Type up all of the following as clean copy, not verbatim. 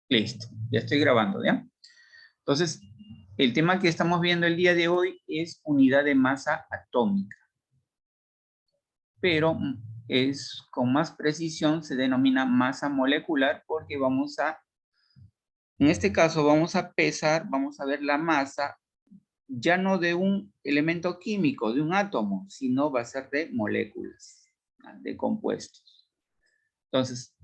Listo, ya estoy grabando, ¿ya? Entonces, el tema que estamos viendo el día de hoy es unidad de masa atómica. Pero es con más precisión se denomina masa molecular porque en este caso vamos a pesar, vamos a ver la masa ya no de un elemento químico, de un átomo, sino va a ser de moléculas, de compuestos. Entonces,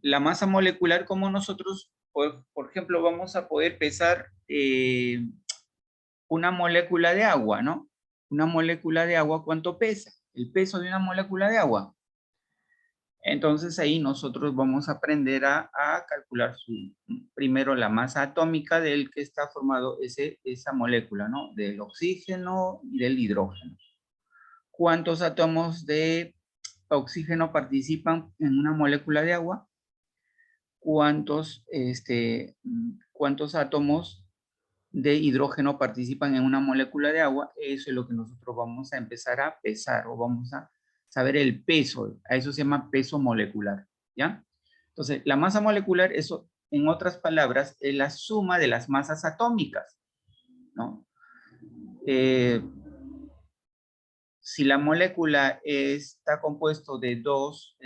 la masa molecular, como nosotros, por ejemplo, vamos a poder pesar una molécula de agua, ¿no? Una molécula de agua, ¿cuánto pesa? El peso de una molécula de agua. Entonces ahí nosotros vamos a aprender a calcular primero la masa atómica del que está formado esa molécula, ¿no? Del oxígeno y del hidrógeno. ¿Cuántos átomos de oxígeno participan en una molécula de agua? ¿Cuántos átomos de hidrógeno participan en una molécula de agua? Eso es lo que nosotros vamos a empezar a pesar o vamos a saber el peso. A eso se llama peso molecular, ¿ya? Entonces, la masa molecular, eso, en otras palabras, es la suma de las masas atómicas, ¿no? Si la molécula está compuesto de dos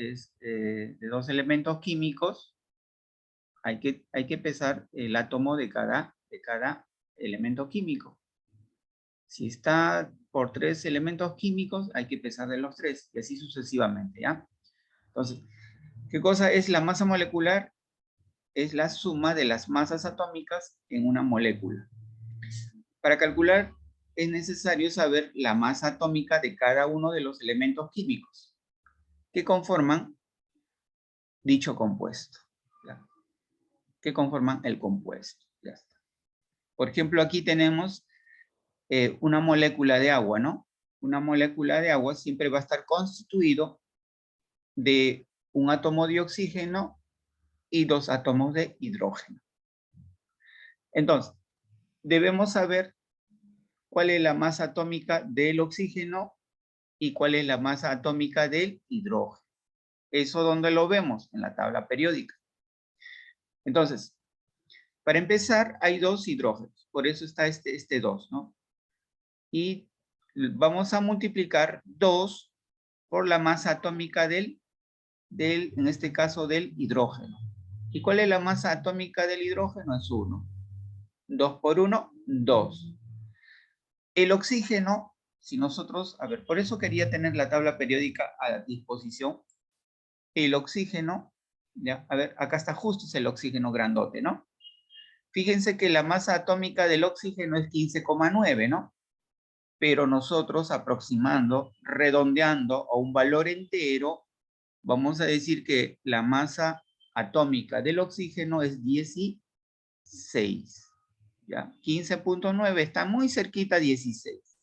elementos químicos, hay que pesar el átomo de cada elemento químico. Si está por 3 elementos químicos, hay que pesar de los 3, y así sucesivamente, ¿ya? Entonces, ¿qué cosa es la masa molecular? Es la suma de las masas atómicas en una molécula. Para calcular es necesario saber la masa atómica de cada uno de los elementos químicos que conforman dicho compuesto, ¿ya? Que conforman el compuesto, ya está. Por ejemplo, aquí tenemos una molécula de agua, ¿no? Una molécula de agua siempre va a estar constituido de un átomo de oxígeno y 2 átomos de hidrógeno. Entonces, debemos saber cuál es la masa atómica del oxígeno y cuál es la masa atómica del hidrógeno. ¿Eso dónde lo vemos? En la tabla periódica. Entonces, para empezar, hay 2 hidrógenos, por eso está este 2, ¿no? Y vamos a multiplicar 2 por la masa atómica en este caso, del hidrógeno. ¿Y cuál es la masa atómica del hidrógeno? Es 1. 2 por 1, 2. El oxígeno, si nosotros, a ver, por eso quería tener la tabla periódica a disposición. El oxígeno, ya, a ver, acá está justo, es el oxígeno grandote, ¿no? Fíjense que la masa atómica del oxígeno es 15,9, ¿no? Pero nosotros aproximando, redondeando a un valor entero, vamos a decir que la masa atómica del oxígeno es 16. ¿Ya? 15,9 está muy cerquita a 16.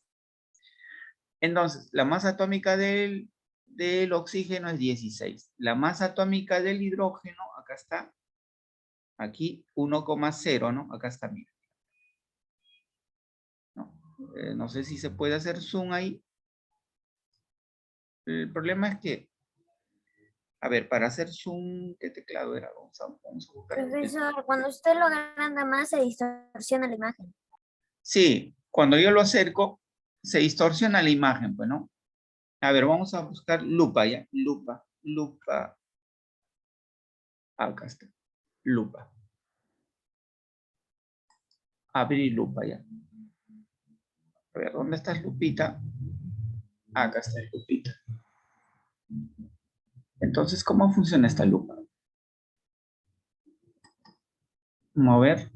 Entonces, la masa atómica del oxígeno es 16. La masa atómica del hidrógeno, acá está, aquí 1,0, ¿no? Acá está, mira. No sé si se puede hacer zoom ahí. El problema es que, a ver, para hacer zoom, ¿qué teclado era? Vamos a buscar. Profesor, cuando usted lo agranda más, se distorsiona la imagen. Sí, cuando yo lo acerco, se distorsiona la imagen, pues, ¿no? A ver, vamos a buscar lupa, ¿ya? Lupa. Acá está. Lupa. Abrir lupa, ¿ya? A ver, ¿dónde está Lupita? Acá está Lupita. Entonces, ¿cómo funciona esta lupa? Mover.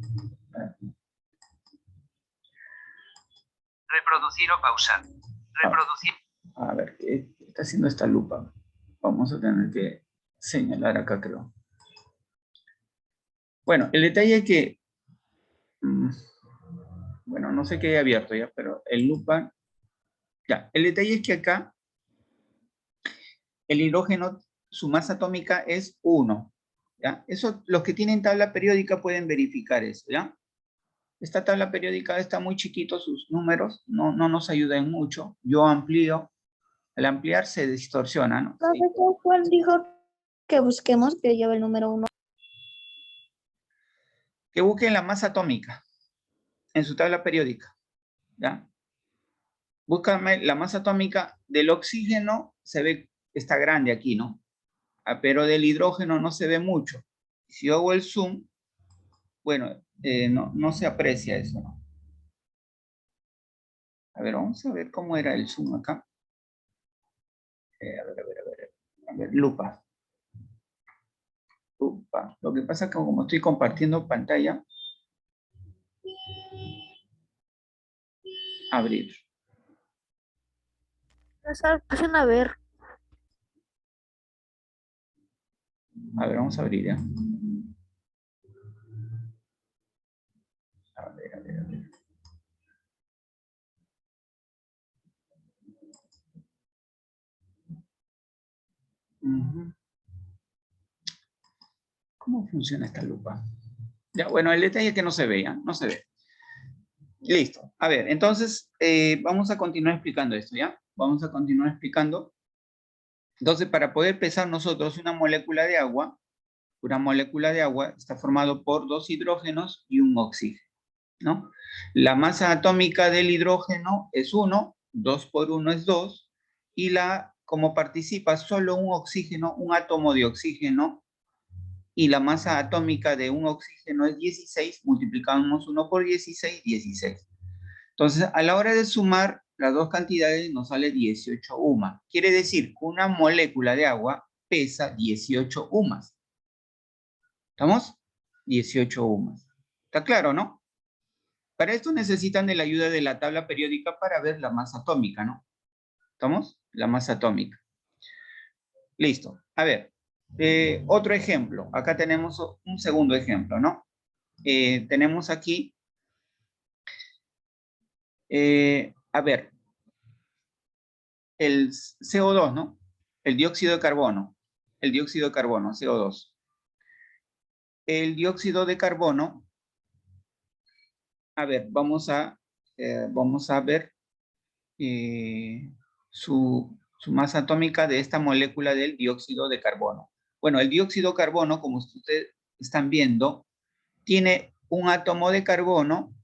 Reproducir o pausar. Reproducir. A ver, ¿qué está haciendo esta lupa? Vamos a tener que señalar acá, creo. Bueno, el detalle es que... bueno, no sé qué he abierto ya, pero el lupa... Ya, el detalle es que acá el hidrógeno, su masa atómica es 1. ¿Ya? Eso, los que tienen tabla periódica pueden verificar eso, ¿ya? Esta tabla periódica está muy chiquito, sus números no nos ayudan mucho. Yo amplío, al ampliar se distorsiona, ¿no? Profesor, ¿cuál dijo que busquemos que lleva el número 1? que busquen la masa atómica en su tabla periódica. ¿Ya? Búscame la masa atómica del oxígeno, se ve, está grande aquí, ¿no? Pero del hidrógeno no se ve mucho. Si yo hago el zoom, bueno, no se aprecia eso, ¿no? A ver, vamos a ver cómo era el zoom acá. A ver, lupa. Lupa. Lo que pasa es que como estoy compartiendo pantalla, abrir. Pasen a ver. A ver, vamos a abrir, ¿ya? A ver. ¿Cómo funciona esta lupa? Ya, bueno, el detalle es que no se ve, ¿ya? No se ve. Listo. A ver, entonces, vamos a continuar explicando esto, ¿ya? Vamos a continuar explicando. Entonces, para poder pesar nosotros una molécula de agua está formado por 2 hidrógenos y un oxígeno, ¿no? La masa atómica del hidrógeno es 1, 2 por 1 es 2, y como participa solo un oxígeno, un átomo de oxígeno, y la masa atómica de un oxígeno es 16, multiplicamos 1 por 16, 16. Entonces, a la hora de sumar las dos cantidades nos sale 18 UMA. Quiere decir que una molécula de agua pesa 18 UMAs. ¿Estamos? 18 UMAs. ¿Está claro, no? Para esto necesitan de la ayuda de la tabla periódica para ver la masa atómica, ¿no? ¿Estamos? La masa atómica. Listo. A ver, otro ejemplo. Acá tenemos un segundo ejemplo, ¿no? Tenemos aquí, a ver, el CO2, ¿no? El dióxido de carbono. El dióxido de carbono, CO2. El dióxido de carbono, a ver, vamos a ver su masa atómica de esta molécula del dióxido de carbono. Bueno, el dióxido de carbono, como ustedes están viendo, tiene un átomo de carbono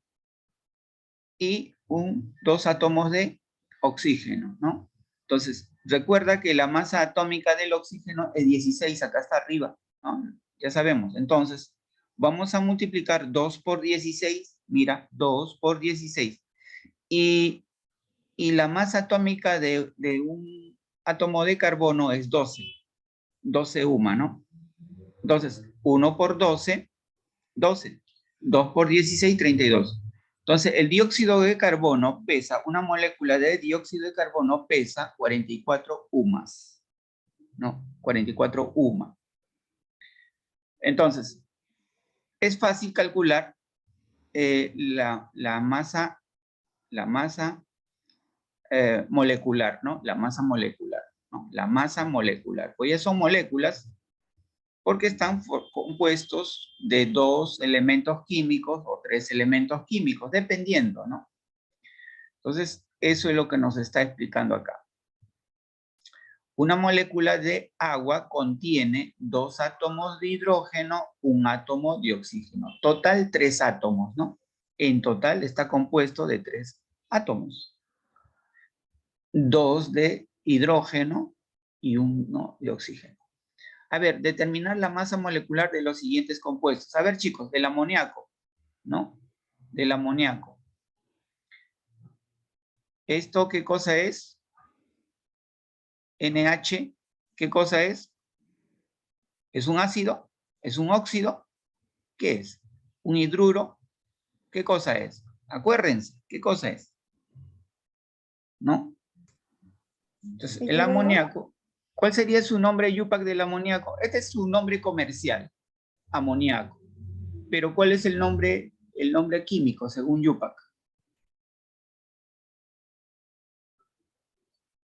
y 2 átomos de oxígeno, ¿no? Entonces, recuerda que la masa atómica del oxígeno es 16, acá está arriba, ¿no? Ya sabemos. Entonces, vamos a multiplicar 2 por 16, mira, 2 por 16. Y la masa atómica de un átomo de carbono es 12. 12 UMA, ¿no? Entonces, 1 por 12, 12. 2 por 16, 32. Entonces, el dióxido de carbono pesa, una molécula de dióxido de carbono pesa 44 UMAs. ¿No? 44 UMA. Entonces, es fácil calcular la masa molecular, ¿no? La masa molecular, ¿no? La masa molecular. Pues ya son moléculas porque están compuestos de 2 elementos químicos o 3 elementos químicos, dependiendo, ¿no? Entonces, eso es lo que nos está explicando acá. Una molécula de agua contiene 2 átomos de hidrógeno, 1 átomo de oxígeno. Total, 3 átomos, ¿no? En total está compuesto de 3 átomos. 2 de hidrógeno y 1 de oxígeno. A ver, determinar la masa molecular de los siguientes compuestos. A ver, chicos, del amoníaco, ¿no? Del amoníaco. ¿Esto qué cosa es? NH, ¿qué cosa es? ¿Es un ácido? ¿Es un óxido? ¿Qué es? ¿Un hidruro? ¿Qué cosa es? Acuérdense, ¿qué cosa es? ¿No? Entonces, el amoníaco, ¿cuál sería su nombre, Yupac, del amoníaco? Este es su nombre comercial, amoníaco. Pero ¿cuál es el nombre químico, según Yupac?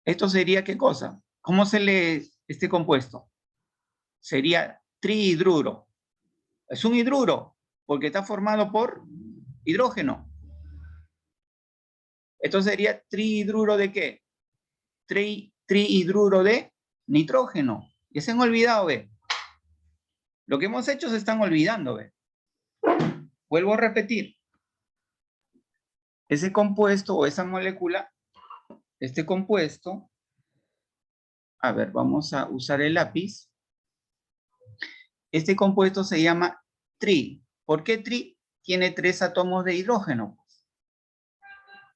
¿Esto sería qué cosa? ¿Cómo se lee este compuesto? Sería trihidruro. Es un hidruro, porque está formado por hidrógeno. Esto sería trihidruro ¿de qué? Trihidruro de nitrógeno. Ya se han olvidado, ¿ve? Lo que hemos hecho se están olvidando, ¿ve? Vuelvo a repetir. Ese compuesto o esa molécula, este compuesto, a ver, vamos a usar el lápiz. Este compuesto se llama tri. ¿Por qué tri? Tiene 3 átomos de hidrógeno.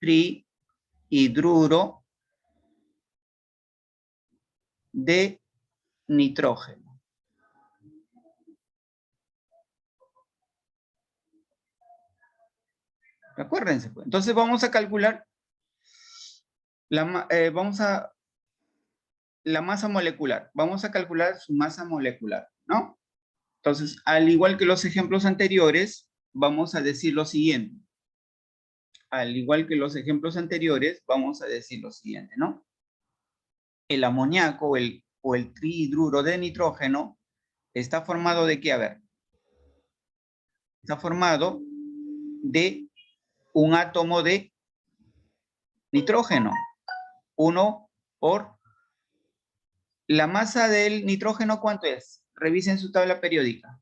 Trihidruro de nitrógeno. Acuérdense, pues. Entonces vamos a calcular la masa molecular. Vamos a calcular su masa molecular, ¿no? Entonces, al igual que los ejemplos anteriores, vamos a decir lo siguiente. Al igual que los ejemplos anteriores, vamos a decir lo siguiente, ¿no? El amoníaco o el trihidruro de nitrógeno está formado ¿de qué? A ver. Está formado de un átomo de nitrógeno. 1 por... La masa del nitrógeno, ¿cuánto es? Revisen su tabla periódica.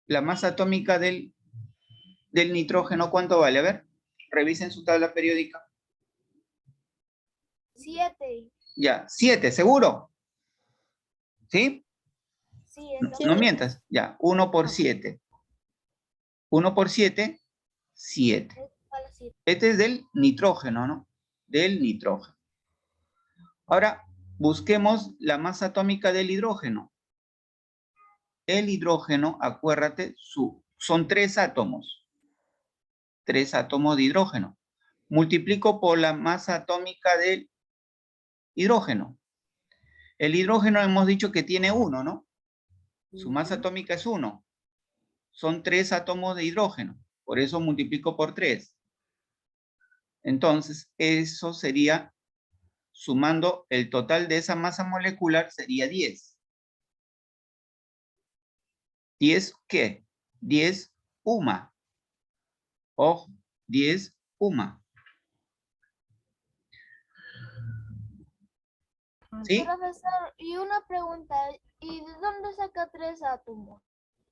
La masa atómica del nitrógeno, ¿cuánto vale? A ver, revisen su tabla periódica. 7. Ya, 7, ¿seguro? ¿Sí? Sí, No mientas. Ya, 1 por 7. 1 por 7, 7. Este es del nitrógeno, ¿no? Del nitrógeno. Ahora, busquemos la masa atómica del hidrógeno. El hidrógeno, acuérdate, son 3 átomos. 3 átomos de hidrógeno. Multiplico por la masa atómica del hidrógeno. El hidrógeno hemos dicho que tiene 1, ¿no? Su masa atómica es 1. Son 3 átomos de hidrógeno. Por eso multiplico por 3. Entonces, eso sería, sumando el total de esa masa molecular, sería 10. ¿10 qué? 10 UMA. Ojo, 10 UMA. ¿Sí? Profesor, y una pregunta, ¿y de dónde saca 3 átomos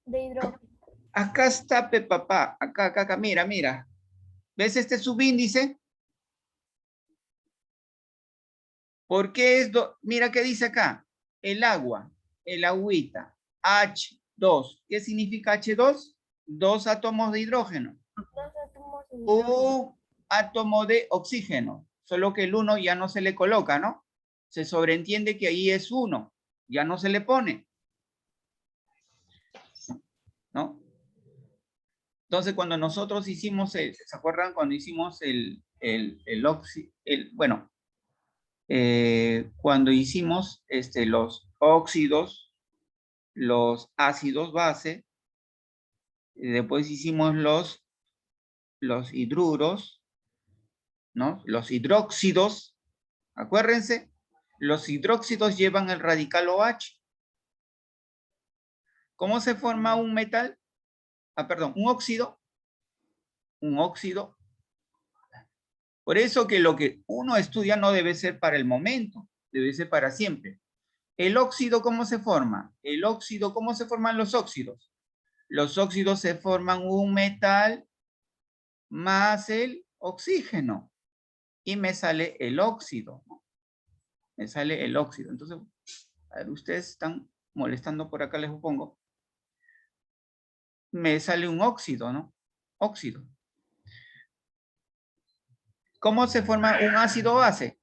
de hidrógeno? Acá está, papá. Acá, mira, mira. ¿Ves este subíndice? ¿Por qué es? Mira qué dice acá. El agua, el agüita, H2. ¿Qué significa H2? 2 átomos de hidrógeno. 2 átomos de hidrógeno. Un átomo de oxígeno. Solo que el 1 ya no se le coloca, ¿no? Se sobreentiende que ahí es 1. Ya no se le pone. ¿No? Entonces, cuando nosotros hicimos, ¿se acuerdan? Cuando hicimos cuando hicimos los óxidos, los ácidos base, después hicimos los hidruros, ¿no? Los hidróxidos, acuérdense, los hidróxidos llevan el radical OH. ¿Cómo se forma un metal? Perdón, un óxido. Un óxido. Por eso que lo que uno estudia no debe ser para el momento, debe ser para siempre. ¿El óxido cómo se forma? El óxido, ¿cómo se forman los óxidos? Los óxidos se forman un metal más el oxígeno. Y me sale el óxido, ¿no? Me sale el óxido. Entonces, a ver, ustedes están molestando por acá, les supongo. Me sale un óxido, ¿no? Óxido. ¿Cómo se forma un ácido base?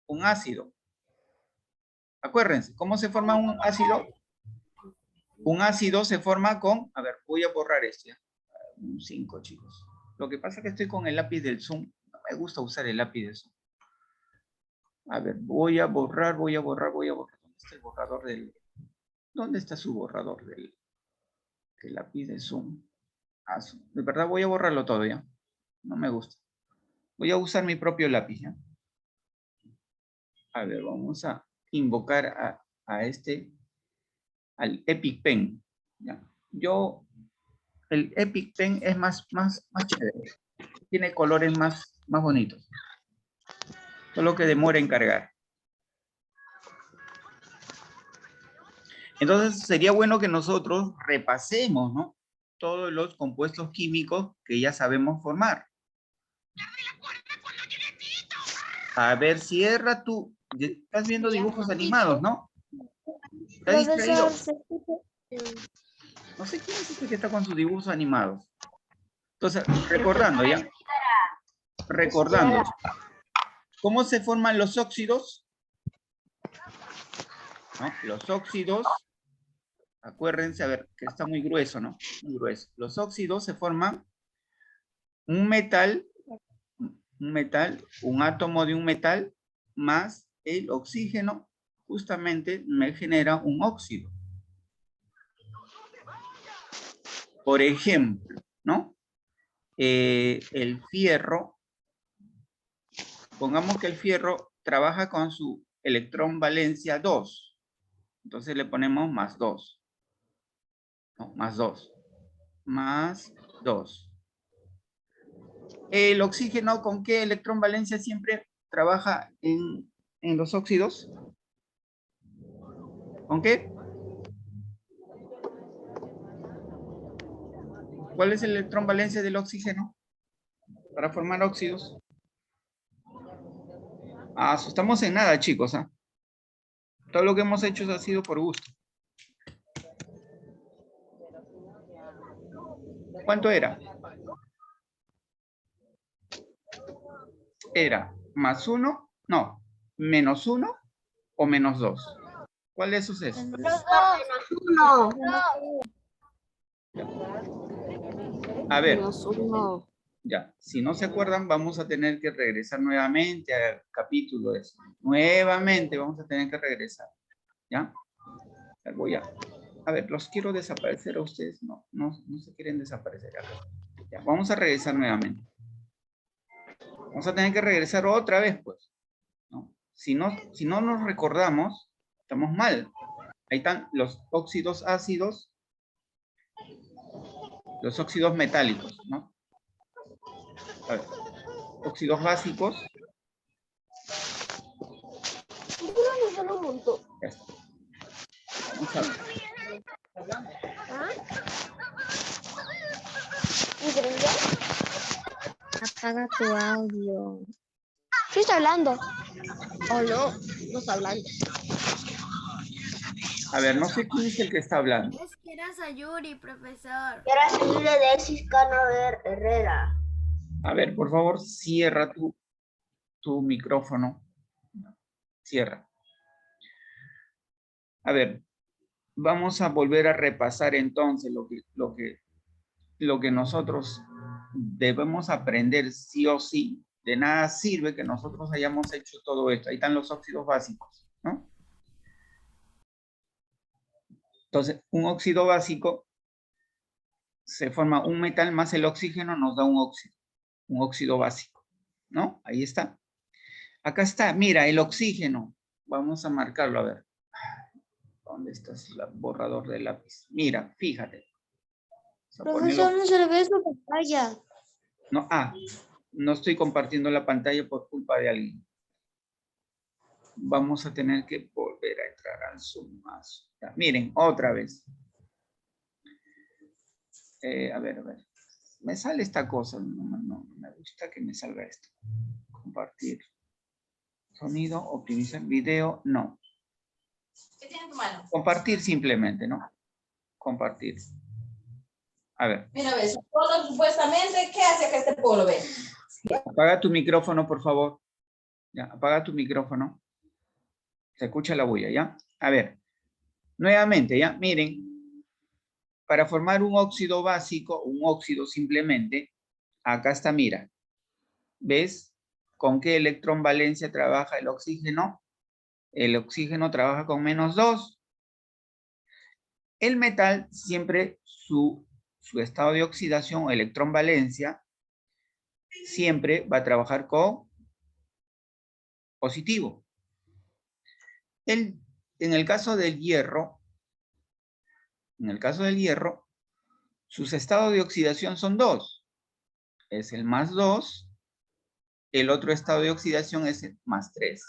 Un ácido. Acuérdense, ¿cómo se forma un ácido? Un ácido se forma con, a ver, voy a borrar este, un 5, chicos. Lo que pasa es que estoy con el lápiz del Zoom. No me gusta usar el lápiz del Zoom. A ver, voy a borrar. ¿Dónde está el borrador del... ¿Dónde está su borrador del lápiz del Zoom? De verdad voy a borrarlo todo, ¿ya? No me gusta. Voy a usar mi propio lápiz, ¿ya? A ver, vamos a invocar al Epic Pen, ¿ya? El Epic Pen es más chévere. Tiene colores más bonitos. Solo que demora en cargar. Entonces sería bueno que nosotros repasemos, ¿no? todos los compuestos químicos que ya sabemos formar. A ver, cierra tú. Estás viendo dibujos animados, ¿no? ¿Estás distraído? No sé quién es este que está con sus dibujos animados. Entonces, recordando, ¿ya? Recordando. ¿Cómo se forman los óxidos? ¿No? Los óxidos, acuérdense, a ver, que está muy grueso, ¿no? Muy grueso. Los óxidos se forman un metal, un átomo de un metal, más el oxígeno, justamente me genera un óxido. Por ejemplo, ¿no? El fierro, pongamos que el fierro trabaja con su electrón valencia 2. Entonces le ponemos más 2. No, más 2. Más 2. ¿El oxígeno con qué electrón valencia siempre trabaja en los óxidos? ¿Con qué? ¿Cuál es el electrón valencia del oxígeno para formar óxidos? Estamos en nada, chicos. Todo lo que hemos hecho ha sido por gusto. ¿Cuánto era? Era más 1, no, menos 1 o menos 2. ¿Cuál de esos es? Los dos. A ver, Menos 1. ya, si no se acuerdan, vamos a tener que regresar nuevamente al capítulo de eso. Nuevamente vamos a tener que regresar. ¿Ya? Voy a ver, los quiero desaparecer a ustedes. No se quieren desaparecer. Ya, vamos a regresar nuevamente. Vamos a tener que regresar otra vez, pues. ¿No? Si no nos recordamos, estamos mal. Ahí están los óxidos ácidos, los óxidos metálicos, ¿no? A ver, óxidos básicos. Ya está. Vamos a ver. Apaga tu audio. Sí está hablando. Oh, no, no está hablando. A ver, no sé quién es el que está hablando. Es que era Sayuri, profesor. Era Sayuri de Ciscano Herrera. A ver, por favor, cierra tu micrófono. Cierra. A ver, vamos a volver a repasar entonces lo que nosotros debemos aprender sí o sí. De nada sirve que nosotros hayamos hecho todo esto. Ahí están los óxidos básicos, ¿no? Entonces, un óxido básico se forma un metal más el oxígeno, nos da un óxido básico, ¿no? Ahí está. Acá está, mira, el oxígeno. Vamos a marcarlo, a ver. ¿Dónde está el borrador de lápiz? Mira, fíjate. Profesor, no se le ve su pantalla. No, no estoy compartiendo la pantalla por culpa de alguien. Vamos a tener que volver a entrar al Zoom más. Ya, miren, otra vez. A ver. Me sale esta cosa. No, me gusta que me salga esto. Compartir. Sonido, optimizar video, no. ¿Qué tiene en tu mano? Compartir simplemente, ¿no? Compartir. A ver. Mira, ves, un polo supuestamente, ¿qué hace que este polo ve? Apaga tu micrófono, por favor. Ya, apaga tu micrófono. Se escucha la bulla, ¿ya? A ver. Nuevamente, ¿ya? Miren. Para formar un óxido básico, un óxido simplemente, acá está, mira. ¿Ves? ¿Con qué electrón valencia trabaja el oxígeno? El oxígeno trabaja con menos 2. El metal siempre su estado de oxidación o electrón valencia siempre va a trabajar con positivo. En el caso del hierro, sus estados de oxidación son 2. Es el más 2. El otro estado de oxidación es el más 3.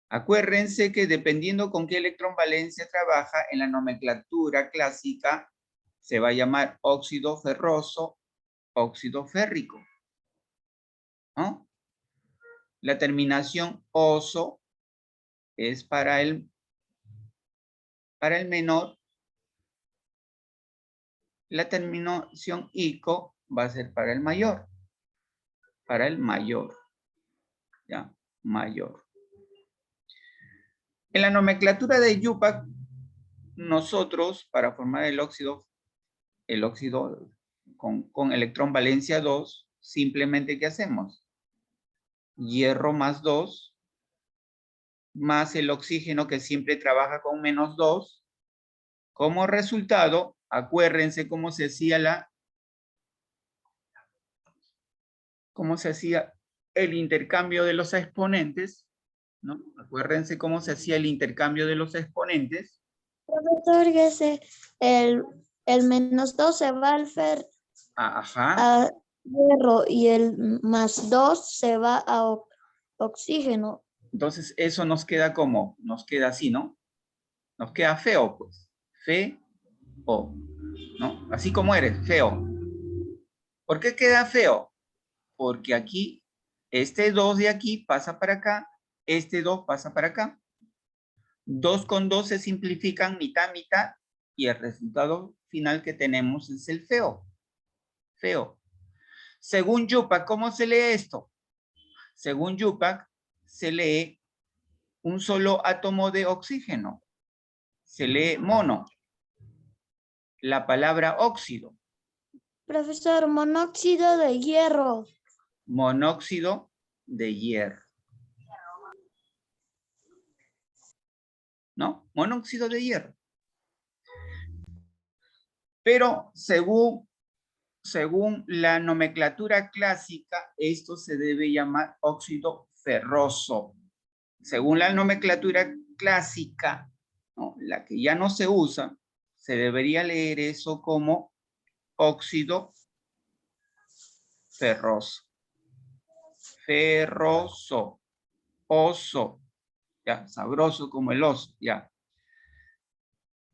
Acuérdense que dependiendo con qué electrón valencia trabaja, en la nomenclatura clásica Se va a llamar óxido ferroso, óxido férrico, ¿no? La terminación oso es para el menor. La terminación ico va a ser para el mayor. Para el mayor. ¿Ya? Mayor. En la nomenclatura de Yupac, nosotros, para formar el óxido con electrón valencia 2, simplemente ¿qué hacemos? Hierro más 2, más el oxígeno que siempre trabaja con menos 2. Como resultado, acuérdense cómo se hacía el intercambio de los exponentes, ¿no? Acuérdense cómo se hacía el intercambio de los exponentes. Profesor, el -2 se va al Ajá. a hierro y el +2 se va a oxígeno. Entonces, eso nos queda como, nos queda así, ¿no? Nos queda feo, pues. Feo, ¿no? Así como eres, feo. ¿Por qué queda feo? Porque aquí, este 2 de aquí pasa para acá, este 2 pasa para acá. 2 con 2 se simplifican mitad, mitad, y el resultado final que tenemos es el feo. Feo. Según Yupac, ¿cómo se lee esto? Según Yupac, se lee un solo átomo de oxígeno. Se lee mono. La palabra óxido. Profesor, monóxido de hierro. Monóxido de hierro. ¿No? Monóxido de hierro. Pero según la nomenclatura clásica, esto se debe llamar óxido ferroso. Según la nomenclatura clásica, ¿no? La que ya no se usa, se debería leer eso como óxido ferroso. Ferroso. Oso. Ya, sabroso como el oso, ya.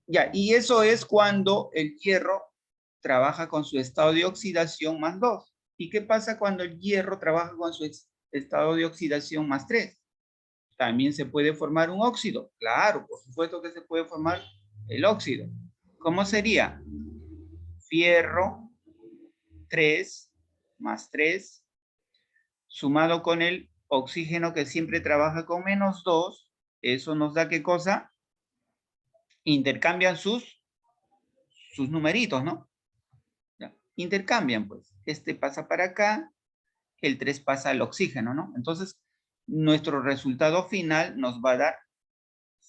Ya, y eso es cuando el hierro trabaja con su estado de oxidación más 2. ¿Y qué pasa cuando el hierro trabaja con su estado de oxidación más 3? También se puede formar un óxido. Claro, por supuesto que se puede formar el óxido. ¿Cómo sería? Fierro 3 más 3 sumado con el oxígeno que siempre trabaja con menos 2. Eso nos da ¿qué cosa? Intercambian sus numeritos, ¿no? Ya. Intercambian, pues. Este pasa para acá, el 3 pasa al oxígeno, ¿no? Entonces, nuestro resultado final nos va a dar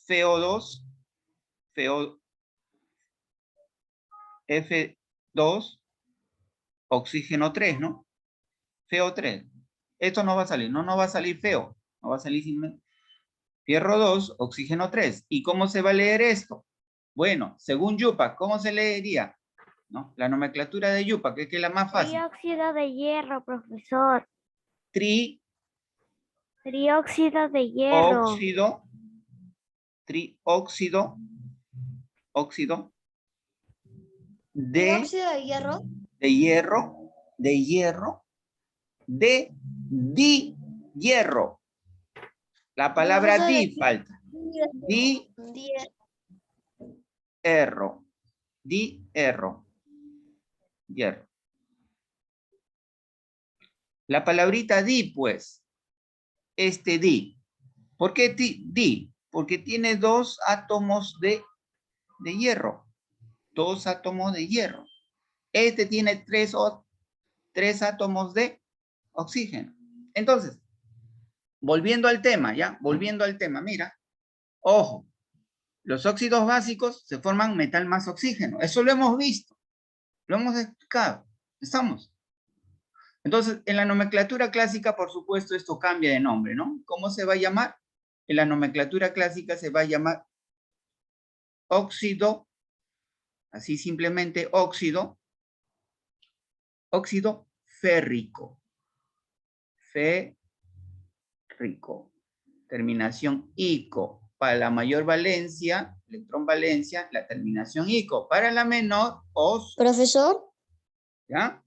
CO2, F2, oxígeno 3, ¿no? FO3. Esto no va a salir, no va a salir feo, no va a salir sin fierro 2, oxígeno 3. ¿Y cómo se va a leer esto? Bueno, según Yupac, ¿cómo se leería? ¿No? La nomenclatura de Yupac, que es la más fácil. Trióxido de hierro, profesor. Trióxido Trióxido de hierro. Trióxido de Dióxido de hierro. de dihierro. La palabra Profesor, di falta. Dihierro. Hierro. La palabrita di, pues. Di. ¿Por qué di? Porque tiene 2 átomos de hierro. 2 átomos de hierro. Este tiene 3 átomos de oxígeno. Entonces, volviendo al tema, ¿ya? Volviendo al tema, mira. Ojo, los óxidos básicos se forman metal más oxígeno. Eso lo hemos visto. Lo hemos explicado. ¿Estamos? Entonces, en la nomenclatura clásica, por supuesto, esto cambia de nombre, ¿no? ¿Cómo se va a llamar? En la nomenclatura clásica se va a llamar óxido, así simplemente óxido férrico. Férrico. Terminación ico. Para la mayor valencia, electrón valencia, la terminación ICO. Para la menor, OS. Profesor, ¿Ya?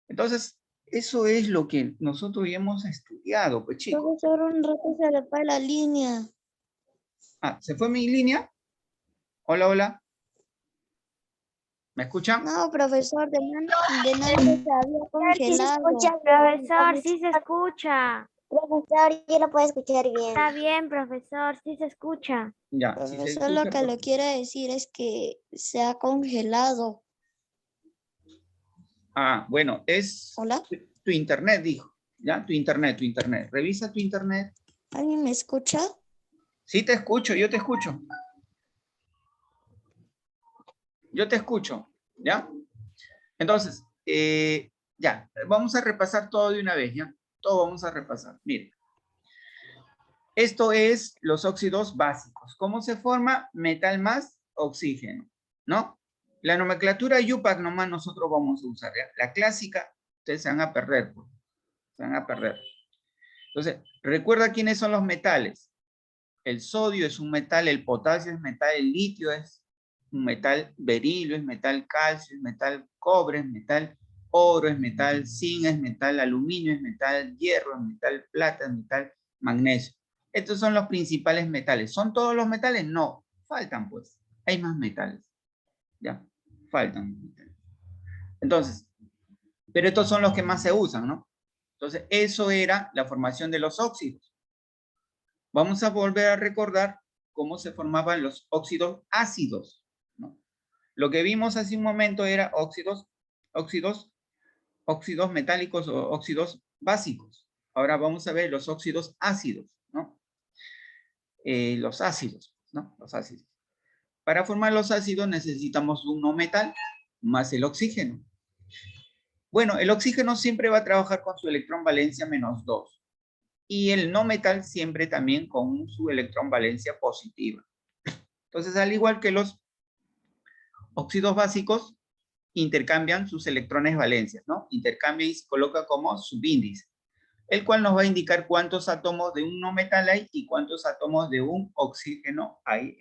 Entonces, eso es lo que nosotros ya hemos estudiado, pues chicos. profesor, un rato se le fue la línea. Ah, ¿se fue mi línea? Hola, hola. ¿Me escuchan? No, profesor, de nada se había congelado. Profesor, sí se escucha. Profesor, yo lo puedo escuchar bien. Está bien, profesor, sí se escucha. Ya, si se Profesor, lo escucha, que pues, le quiere decir es que se ha congelado. Ah, bueno, es ¿Hola? tu internet, dijo. ¿Ya? Tu internet. Revisa tu internet. ¿Alguien me escucha? Sí te escucho, yo te escucho. Yo te escucho, ¿ya? Entonces, ya, vamos a repasar todo de una vez, ¿ya? Todo vamos a repasar. Miren. Esto es los óxidos básicos. ¿Cómo se forma? Metal más oxígeno, ¿no? La nomenclatura UPAC nomás nosotros vamos a usar, ¿ya? La clásica, ustedes se van a perder, pues. Se van a perder. Entonces, recuerda quiénes son los metales. El sodio es un metal, el potasio es metal, el litio es un metal, berilio es metal, calcio es metal, cobre es metal, oro es metal, zinc es metal, aluminio es metal, hierro es metal, plata es metal, magnesio. Estos son los principales metales. ¿Son todos los metales? No, faltan pues. Hay más metales. Ya, faltan metales. Entonces, pero estos son los que más se usan, ¿no? Entonces, eso era la formación de los óxidos. Vamos a volver a recordar cómo se formaban los óxidos ácidos, ¿no? Lo que vimos hace un momento era óxidos metálicos o óxidos básicos. Ahora vamos a ver los óxidos ácidos, ¿no? Los ácidos, ¿no? Los ácidos. Para formar los ácidos necesitamos un no metal más el oxígeno. Bueno, el oxígeno siempre va a trabajar con su electrón valencia -2. Y el no metal siempre también con su electrón valencia positiva. Entonces, al igual que los óxidos básicos, intercambian sus electrones valencias, ¿no? Intercambia y se coloca como subíndice, el cual nos va a indicar cuántos átomos de un no metal hay y cuántos átomos de un oxígeno hay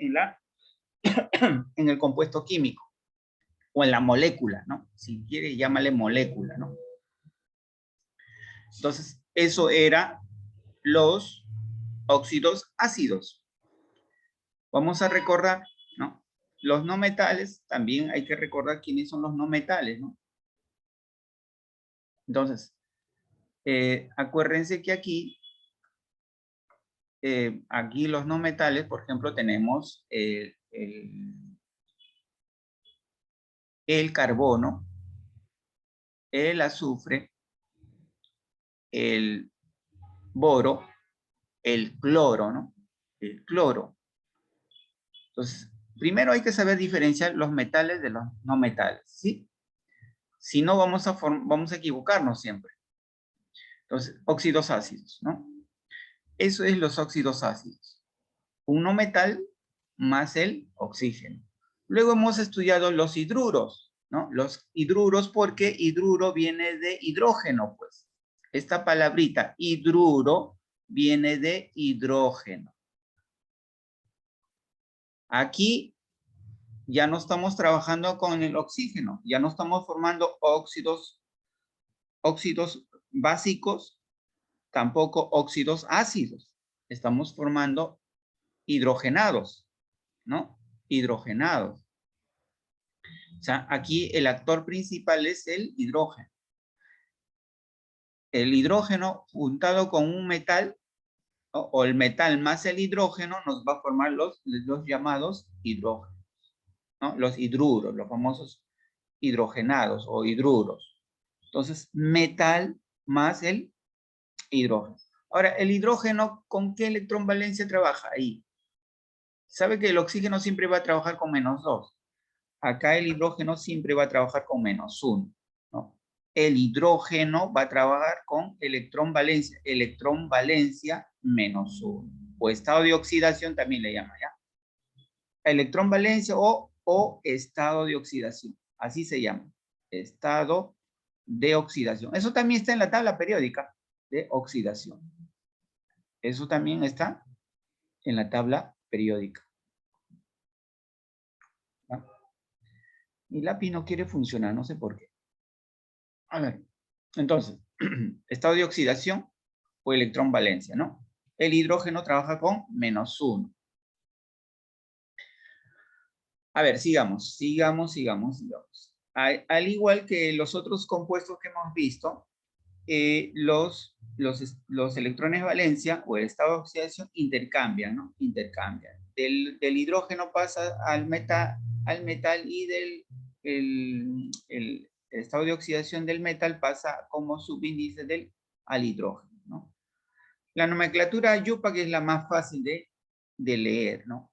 en el compuesto químico, o en la molécula, ¿no? Si quiere, llámale molécula, ¿no? Entonces, eso era los óxidos ácidos. Vamos a recordar, ¿no? Los no metales, también hay que recordar quiénes son los no metales, ¿no? Entonces, acuérdense que aquí los no metales, por ejemplo, tenemos el carbono, el azufre, el boro, el cloro, ¿no? El cloro. Entonces, primero hay que saber diferenciar los metales de los no metales, ¿sí? Si no, vamos a equivocarnos siempre. Entonces, óxidos ácidos, ¿no? Eso es los óxidos ácidos. Un no metal más el oxígeno. Luego hemos estudiado los hidruros, ¿no? Los hidruros, porque hidruro viene de hidrógeno, pues. Esta palabrita, hidruro, viene de hidrógeno. Aquí ya no estamos trabajando con el oxígeno, ya no estamos formando óxidos básicos, tampoco óxidos ácidos. Estamos formando hidrogenados, ¿no? Hidrogenados. O sea, aquí el actor principal es el hidrógeno. El hidrógeno juntado con un metal, ¿no? O el metal más el hidrógeno, nos va a formar los llamados hidrógenos, ¿no? Los hidruros, los famosos hidrogenados o hidruros. Entonces, metal más el hidrógeno. Ahora, el hidrógeno, ¿con qué electrón valencia trabaja? Ahí. Sabe que el oxígeno siempre va a trabajar con -2. Acá el hidrógeno siempre va a trabajar con -1, ¿no? El hidrógeno va a trabajar con electrón valencia -1, o estado de oxidación también le llama, ¿ya? Electrón valencia o estado de oxidación, así se llama, estado de oxidación. Eso también está en la tabla periódica de oxidación. Eso también está en la tabla periódica. ¿Va? Mi lápiz no quiere funcionar, no sé por qué. A ver, entonces, estado de oxidación o electrón valencia, ¿no? El hidrógeno trabaja con -1. A ver, sigamos. Al igual que los otros compuestos que hemos visto, los electrones valencia o el estado de oxidación intercambian, ¿no? Intercambian. Del hidrógeno pasa al metal y el estado de oxidación del metal pasa como subíndice al hidrógeno, ¿no? La nomenclatura IUPAC es la más fácil de leer, ¿no?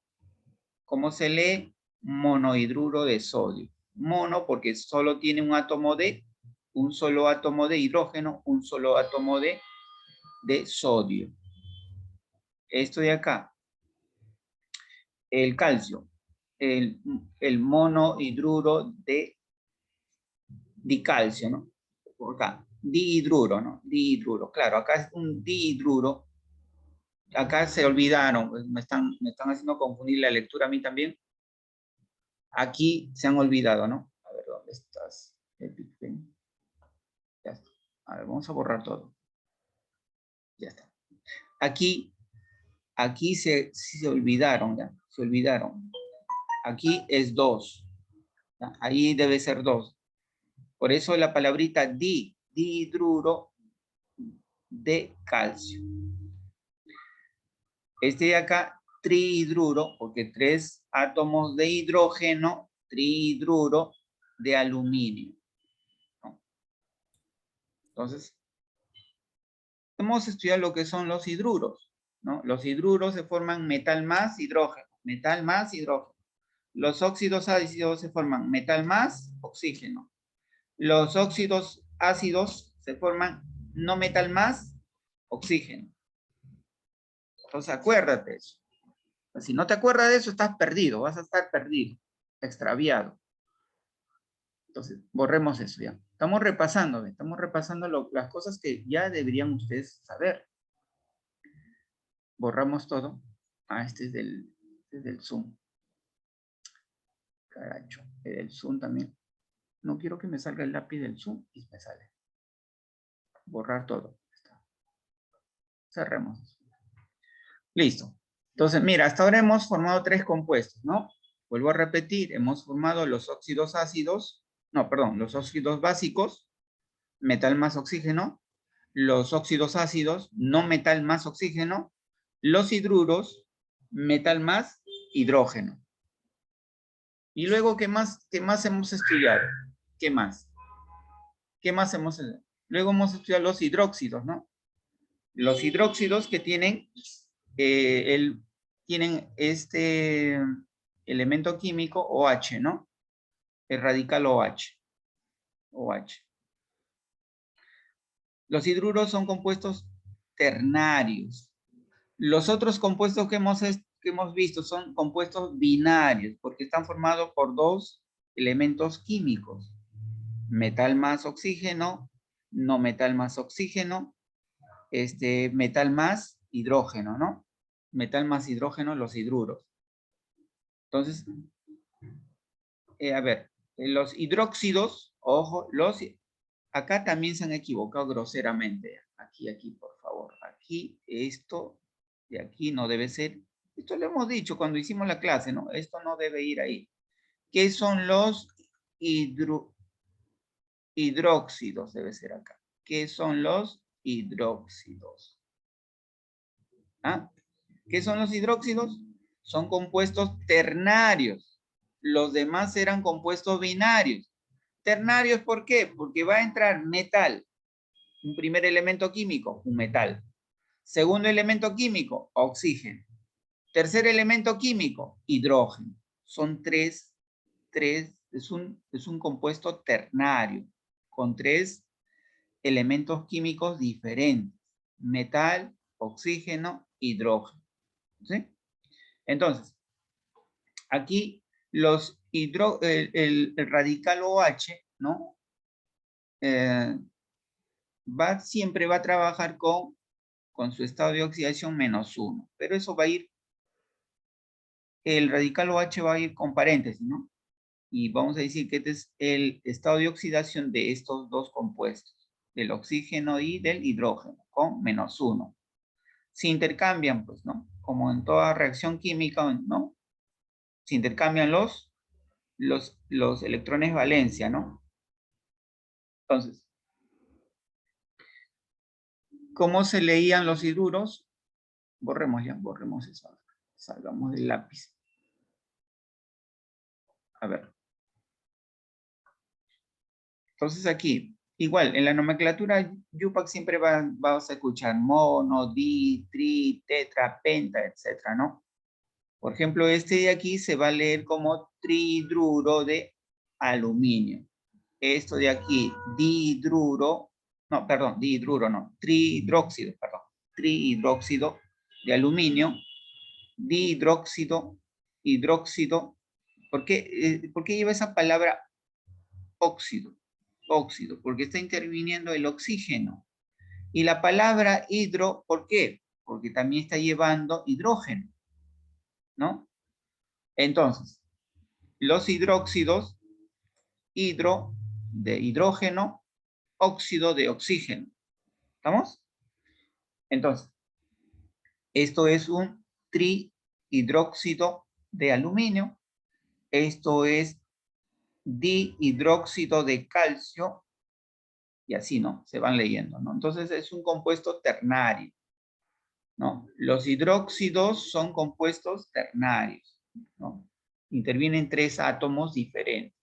¿Cómo se lee? Monohidruro de sodio. Mono porque solo tiene un solo átomo de hidrógeno, un solo átomo de sodio. Esto de acá. El calcio. El monohidruro de dicalcio, ¿no? Por acá. Dihidruro, ¿no? Dihidruro. Claro, acá es un dihidruro. Acá se olvidaron. Me están haciendo confundir la lectura a mí también. Aquí se han olvidado, ¿no? A ver, ¿dónde estás? Ya está. A ver, vamos a borrar todo. Ya está. Aquí se olvidaron, ¿ya? Se olvidaron. Aquí es 2. ¿Ya? Ahí debe ser 2. Por eso la palabrita dihidruro de calcio. Este de acá, trihidruro, porque 3 átomos de hidrógeno, trihidruro de aluminio. ¿No? Entonces, hemos estudiado lo que son los hidruros, ¿no? Los hidruros se forman metal más hidrógeno, metal más hidrógeno. Los óxidos ácidos se forman metal más oxígeno. Los óxidos ácidos se forman no metal más oxígeno. Entonces, acuérdate eso. Si no te acuerdas de eso, estás perdido, vas a estar perdido, extraviado. Entonces, borremos eso ya. Estamos repasando las cosas que ya deberían ustedes saber. Borramos todo. Ah, este es del Zoom. Caracho, el Zoom también. No quiero que me salga el lápiz del Zoom y me sale. Borrar todo. Cerremos. Listo. Entonces, mira, hasta ahora hemos formado 3 compuestos, ¿no? Vuelvo a repetir, hemos formado los óxidos ácidos, los óxidos básicos, metal más oxígeno, los óxidos ácidos, no metal más oxígeno, los hidruros, metal más hidrógeno. Y luego, ¿qué más hemos estudiado? ¿Qué más? Luego hemos estudiado los hidróxidos, ¿no? Los hidróxidos que tienen este elemento químico OH, ¿no? El radical OH. Los hidruros son compuestos ternarios. Los otros compuestos que hemos visto son compuestos binarios, porque están formados por 2 elementos químicos. Metal más oxígeno, no metal más oxígeno, metal más hidrógeno, ¿no? Metal más hidrógeno, los hidruros. Entonces, a ver, los hidróxidos, ojo, acá también se han equivocado groseramente. Aquí, por favor. Aquí, esto de aquí no debe ser. Esto lo hemos dicho cuando hicimos la clase, ¿no? Esto no debe ir ahí. ¿Qué son los hidróxidos? Debe ser acá. ¿Qué son los hidróxidos? ¿Ah? ¿Qué son los hidróxidos? Son compuestos ternarios. Los demás eran compuestos binarios. Ternarios, ¿por qué? Porque va a entrar metal. Un primer elemento químico, un metal. Segundo elemento químico, oxígeno. Tercer elemento químico, hidrógeno. Son tres, es un compuesto ternario, con 3 elementos químicos diferentes. Metal, oxígeno, hidrógeno. ¿Sí? Entonces, aquí el radical OH, ¿no? Siempre va a trabajar con su estado de oxidación -1, pero eso va a ir el radical OH va a ir con paréntesis, ¿no? Y vamos a decir que este es el estado de oxidación de estos dos compuestos, del oxígeno y del hidrógeno, con -1. Se intercambian, pues, ¿no? Como en toda reacción química, ¿no? Se intercambian los electrones valencia, ¿no? Entonces, ¿cómo se leían los hidruros? Borremos eso. Salgamos del lápiz. A ver. Entonces aquí, igual, en la nomenclatura Yupac siempre vas a escuchar mono, di, tri, tetra, penta, etcétera, ¿no? Por ejemplo, este de aquí se va a leer como trihidruro de aluminio. Esto de aquí, trihidróxido de aluminio, hidróxido. ¿Por qué lleva esa palabra óxido? Óxido, porque está interviniendo el oxígeno. Y la palabra hidro, ¿por qué? Porque también está llevando hidrógeno, ¿no? Entonces, los hidróxidos, hidro de hidrógeno, óxido de oxígeno. ¿Estamos? Entonces, esto es un trihidróxido de aluminio. Esto es dihidróxido de calcio. Y así, ¿no? Se van leyendo, ¿no? Entonces es un compuesto ternario, ¿no? Los hidróxidos son compuestos ternarios, ¿no? Intervienen 3 átomos diferentes.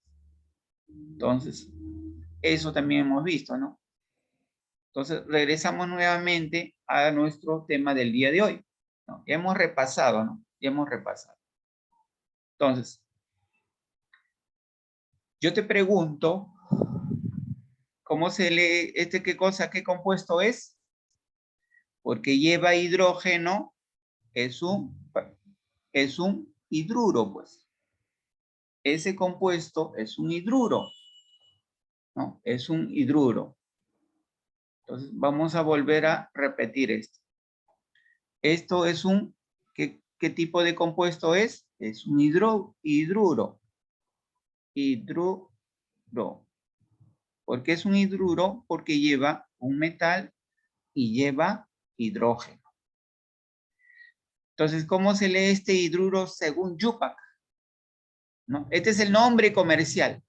Entonces, eso también hemos visto, ¿no? Entonces, regresamos nuevamente a nuestro tema del día de hoy, ¿no? Ya hemos repasado, ¿no? Ya hemos repasado. Entonces, yo te pregunto, ¿cómo se lee qué compuesto es? Porque lleva hidrógeno, es un hidruro, pues. Ese compuesto es un hidruro, ¿no? Es un hidruro. Entonces, vamos a volver a repetir esto. Esto es un, ¿qué tipo de compuesto es? Es un hidruro. Hidruro. ¿Por qué es un hidruro? Porque lleva un metal y lleva hidrógeno. Entonces, ¿cómo se lee este hidruro según Yupac? ¿No? Este es el nombre comercial.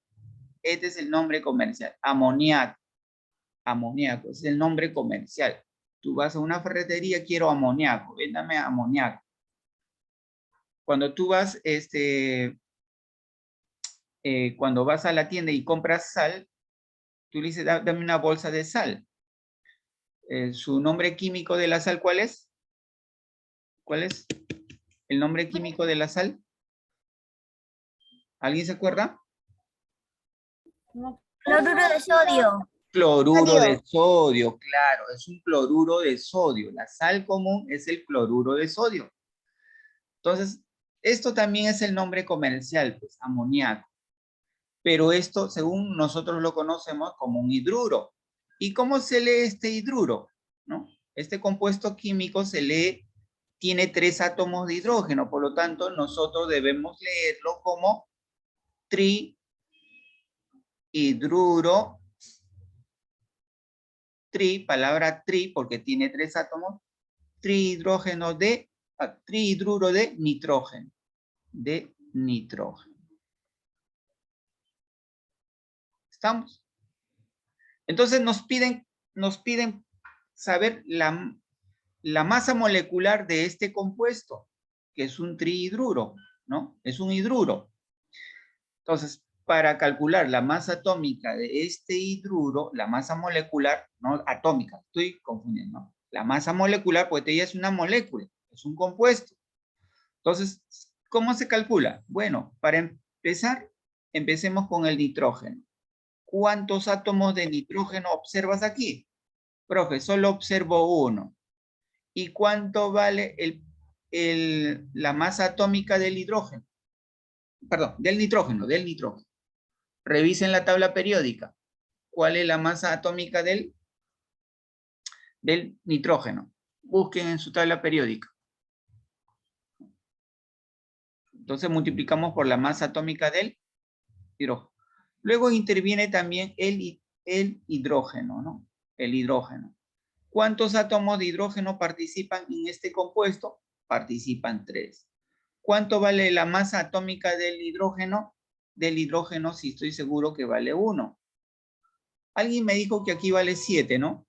Este es el nombre comercial. Amoníaco. Amoníaco, es el nombre comercial. Tú vas a una ferretería, quiero amoníaco, véndame amoníaco. Cuando tú vas, cuando vas a la tienda y compras sal, tú le dices, dame una bolsa de sal. ¿Su nombre químico de la sal cuál es? ¿Cuál es el nombre químico de la sal? ¿Alguien se acuerda? Cloruro de sodio. Cloruro de sodio, claro, es un cloruro de sodio. La sal común es el cloruro de sodio. Entonces, esto también es el nombre comercial, pues, amoníaco. Pero esto, según nosotros lo conocemos como un hidruro. ¿Y cómo se lee este hidruro? ¿No? Este compuesto químico se lee, tiene 3 átomos de hidrógeno, por lo tanto, nosotros debemos leerlo como trihidruro, palabra tri, porque tiene 3 átomos, trihidruro de nitrógeno. De nitrógeno. ¿Estamos? Entonces nos piden saber la masa molecular de este compuesto, que es un trihidruro, ¿no? Es un hidruro. Entonces, para calcular la masa atómica de este hidruro, la masa molecular, no atómica, estoy confundiendo, ¿no? La masa molecular, pues ella es una molécula, es un compuesto. Entonces, ¿cómo se calcula? Bueno, para empezar, empecemos con el nitrógeno. ¿Cuántos átomos de nitrógeno observas aquí? Profe, solo observo 1. ¿Y cuánto vale la masa atómica del hidrógeno? Perdón, del nitrógeno. Revisen la tabla periódica. ¿Cuál es la masa atómica del nitrógeno? Busquen en su tabla periódica. Entonces multiplicamos por la masa atómica del hidrógeno. Luego interviene también el hidrógeno, ¿no? El hidrógeno. ¿Cuántos átomos de hidrógeno participan en este compuesto? Participan 3. ¿Cuánto vale la masa atómica del hidrógeno? Del hidrógeno, sí estoy seguro que vale 1. Alguien me dijo que aquí vale 7, ¿no?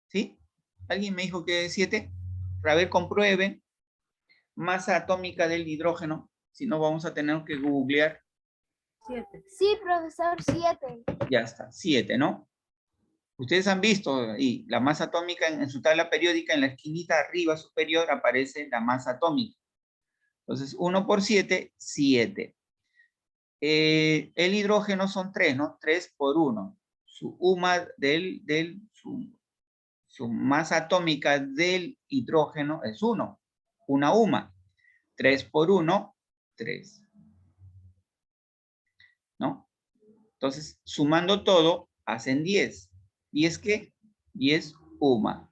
¿Sí? ¿Alguien me dijo que 7? A ver, comprueben. Masa atómica del hidrógeno. Si no, vamos a tener que googlear. 7. Sí, profesor, 7. Ya está, 7, ¿no? Ustedes han visto ahí la masa atómica en su tabla periódica, en la esquinita arriba superior aparece la masa atómica. Entonces, 1 por 7, 7. El hidrógeno son 3, ¿no? 3 por 1. Su su masa atómica del hidrógeno es 1. Una UMA. 3 por 1, 3. ¿No? Entonces, sumando todo, hacen 10. ¿10 qué? 10 UMA.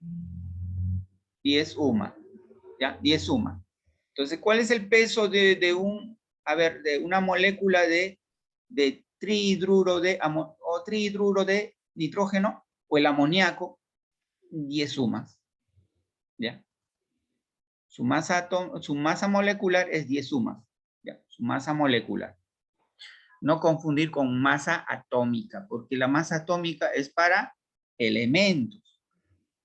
10 UMA. ¿Ya? 10 UMA. Entonces, ¿cuál es el peso de una molécula de trihidruro de nitrógeno o el amoníaco? 10 UMAs. ¿Ya? Su masa molecular es 10 UMAs. ¿Ya? Su masa molecular. No confundir con masa atómica, porque la masa atómica es para elementos.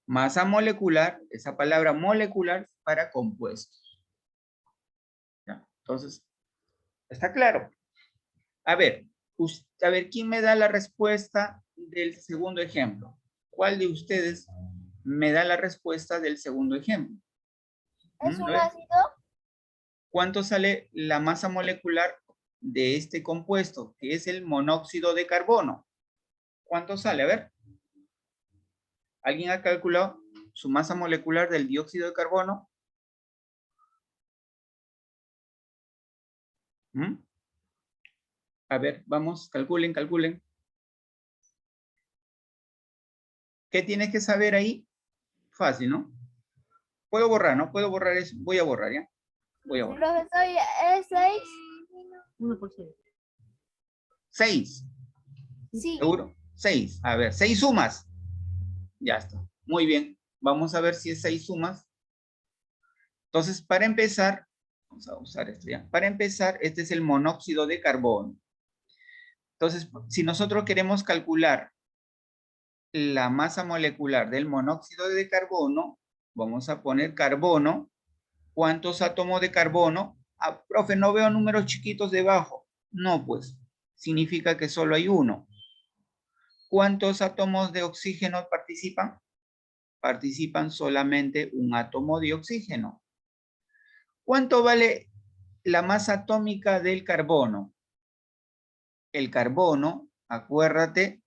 Masa molecular, esa palabra molecular, para compuestos. ¿Ya? Entonces, ¿está claro? A ver, ¿quién me da la respuesta del segundo ejemplo? ¿Cuál de ustedes me da la respuesta del segundo ejemplo? ¿Es un A ver, ácido? ¿cuánto sale la masa molecular de este compuesto, que es el monóxido de carbono? ¿Cuánto sale? A ver. ¿Alguien ha calculado su masa molecular del dióxido de carbono? ¿Mm? A ver, vamos, calculen, calculen. ¿Qué tienes que saber ahí? Fácil, ¿no? Puedo borrar, ¿no? Puedo borrar eso. Voy a borrar, ¿ya? Voy a borrar. Profesor, ¿es 6? 1 por 6. 6. Sí. ¿Seguro? 6. A ver, 6 sumas. Ya está. Muy bien. Vamos a ver si es 6 sumas. Entonces, para empezar, vamos a usar esto ya. Para empezar, este es el monóxido de carbono. Entonces, si nosotros queremos calcular la masa molecular del monóxido de carbono, vamos a poner carbono. ¿Cuántos átomos de carbono? Ah, profe, no veo números chiquitos debajo. No, pues, significa que solo hay 1. ¿Cuántos átomos de oxígeno participan? Participan solamente un átomo de oxígeno. ¿Cuánto vale la masa atómica del carbono? El carbono, acuérdate,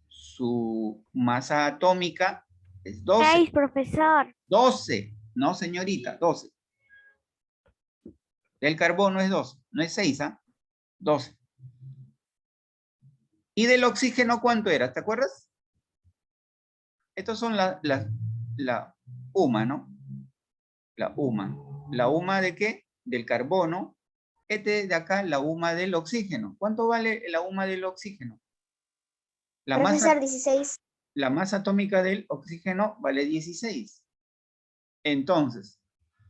su masa atómica es 12. 6, profesor. 12, no señorita, 12. Del carbono es 12, no es 6, ¿ah? 12. ¿Y del oxígeno cuánto era? ¿Te acuerdas? Estos son la UMA, ¿no? La UMA. ¿La UMA de qué? Del carbono. Este de acá, la UMA del oxígeno. ¿Cuánto vale la UMA del oxígeno? Profesor, 16. La masa atómica del oxígeno vale 16. Entonces,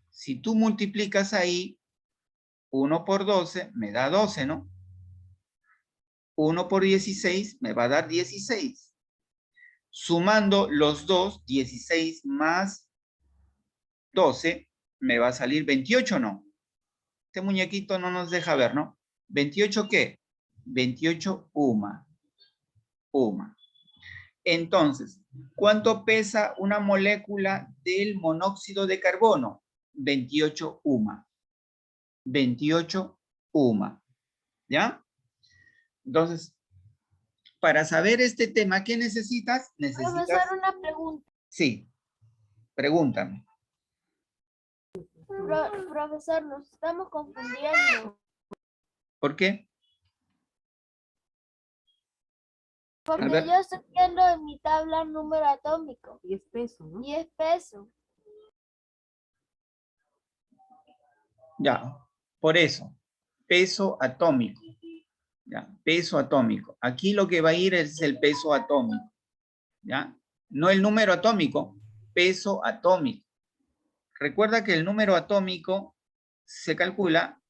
si tú multiplicas ahí 1 por 12, me da 12, ¿no? 1 por 16 me va a dar 16. Sumando los dos, 16 más 12, me va a salir 28, ¿no? Este muñequito no nos deja ver, ¿no? ¿28 qué? 28 UMA. UMA. Entonces, ¿cuánto pesa una molécula del monóxido de carbono? 28 UMA. 28 UMA. ¿Ya? Entonces, para saber este tema, ¿qué necesitas? Profesor, una pregunta. Sí, pregúntame. Profesor, nos estamos confundiendo. ¿Por qué? A Porque ver. yo estoy viendo en mi tabla el número atómico. Y es peso, ¿no? Y es peso. Ya. Por eso, peso atómico. ¿Ya? Peso atómico. Aquí lo que va a ir es el peso atómico. ¿Ya? No el número atómico, peso atómico. Recuerda que el número atómico se calcula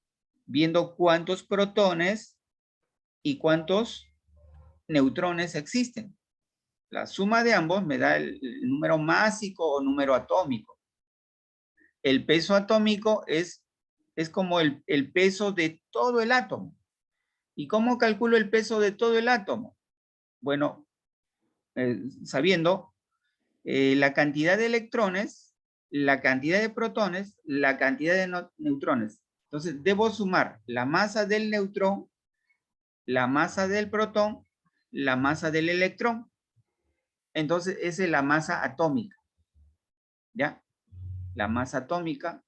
viendo cuántos protones y cuántos neutrones existen. La suma de ambos me da el número másico o número atómico. El peso atómico es como el peso de todo el átomo. ¿Y cómo calculo el peso de todo el átomo? Bueno, sabiendo la cantidad de electrones, la cantidad de protones, la cantidad de neutrones. Entonces, debo sumar la masa del neutrón, la masa del protón, la masa del electrón. Entonces, esa es la masa atómica. ¿Ya? La masa atómica.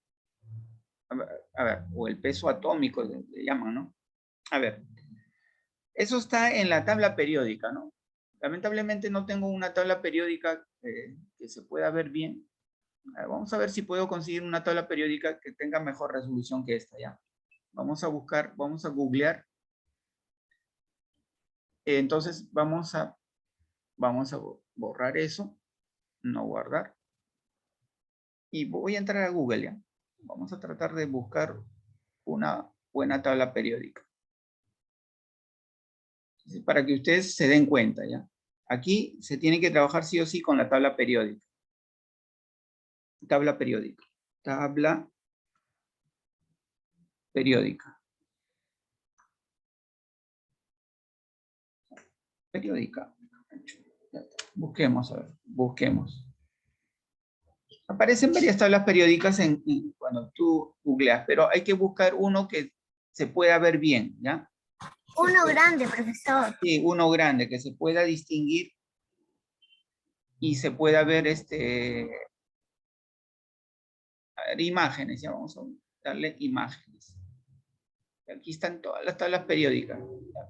A ver, o el peso atómico le llaman, ¿no? A ver. Eso está en la tabla periódica, ¿no? Lamentablemente no tengo una tabla periódica que se pueda ver bien. Vamos a ver si puedo conseguir una tabla periódica que tenga mejor resolución que esta, ¿ya? Vamos a buscar, vamos a googlear. Entonces vamos a borrar eso, no guardar. Y voy a entrar a Google, ¿ya? Vamos a tratar de buscar una buena tabla periódica. Para que ustedes se den cuenta, ¿ya? Aquí se tiene que trabajar sí o sí con la tabla periódica. Tabla periódica. Tabla periódica. Periódica. Busquemos, a ver, busquemos. Aparecen varias tablas periódicas cuando tú googleas, pero hay que buscar uno que se pueda ver bien, ¿ya? Uno grande, profesor. Sí, uno grande, que se pueda distinguir y se pueda ver a ver, imágenes, ya vamos a darle imágenes. Aquí están todas las tablas periódicas.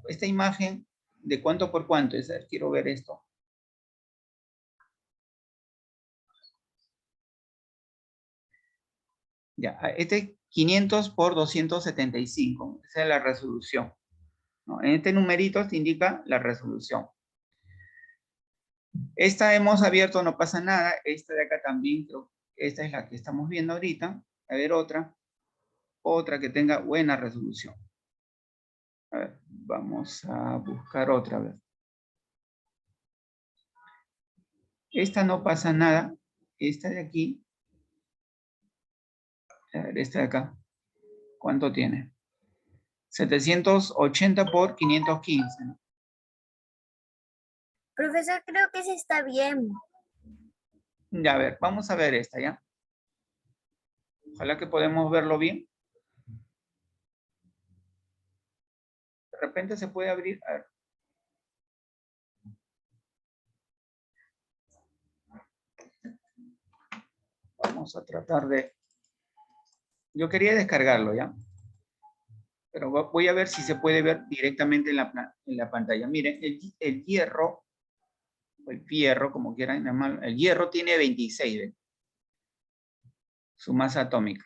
Esta imagen, ¿de cuánto por cuánto? Es, quiero ver esto. Ya, este 500 por 275. Esa es la resolución, ¿no? En este numerito te indica la resolución. Esta hemos abierto, no pasa nada. Esta de acá también, creo, esta es la que estamos viendo ahorita. A ver, otra que tenga buena resolución. A ver, vamos a buscar otra vez. Esta no pasa nada. Esta de aquí. A ver, esta de acá. ¿Cuánto tiene? 780 por 515, ¿no? Profesor, creo que ese está bien. Ya, a ver, vamos a ver esta, ¿ya? Ojalá que podamos verlo bien. De repente se puede abrir. A ver. Vamos a tratar de... Yo quería descargarlo, ¿ya? Pero voy a ver si se puede ver directamente en la pantalla. Miren, el hierro, o el fierro, como quieran llamarlo, el hierro tiene 26, ¿ven? Su masa atómica.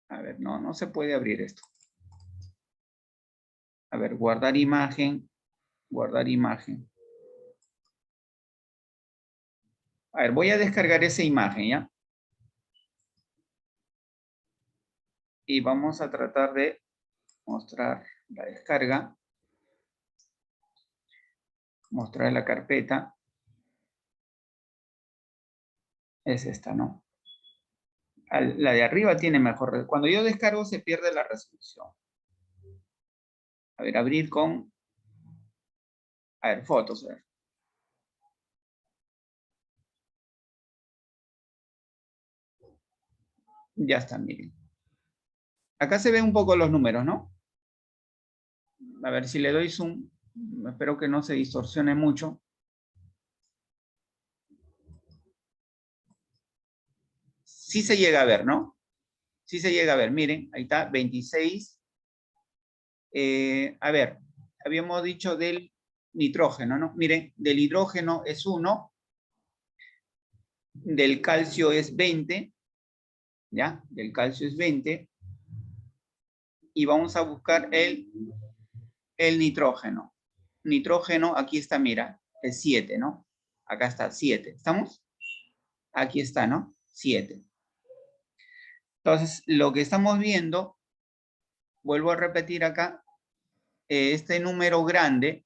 A ver, no se puede abrir esto. A ver, guardar imagen, guardar imagen. A ver, voy a descargar esa imagen, ¿ya? Y vamos a tratar de mostrar la descarga. Mostrar la carpeta. Es esta, ¿no? La de arriba tiene mejor. Cuando yo descargo se pierde la resolución. A ver, abrir con... A ver, fotos. A ver. Ya está, miren. Acá se ven un poco los números, ¿no? A ver si le doy zoom. Espero que no se distorsione mucho. Sí se llega a ver, ¿no? Sí se llega a ver. Miren, ahí está, 26. A ver, habíamos dicho del nitrógeno, ¿no? Miren, del hidrógeno es 1. del calcio es 20, ¿ya? Del calcio es 20. Y vamos a buscar el nitrógeno. Nitrógeno, aquí está, mira, es 7, ¿no? Acá está 7. ¿Estamos? Aquí está, ¿no? 7. Entonces, lo que estamos viendo, vuelvo a repetir acá, este número grande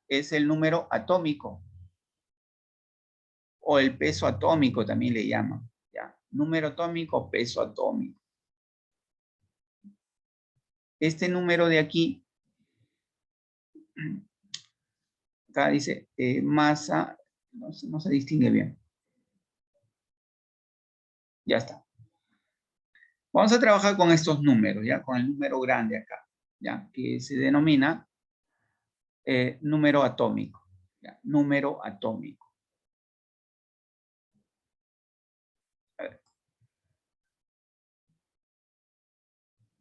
es el número atómico. O el peso atómico también le llaman. ¿Ya? Número atómico, peso atómico. Este número de aquí, acá dice masa, no se distingue bien. Ya está. Vamos a trabajar con estos números, ¿ya? Con el número grande acá, ¿ya? Que se denomina número atómico, ¿ya? Número atómico. A ver.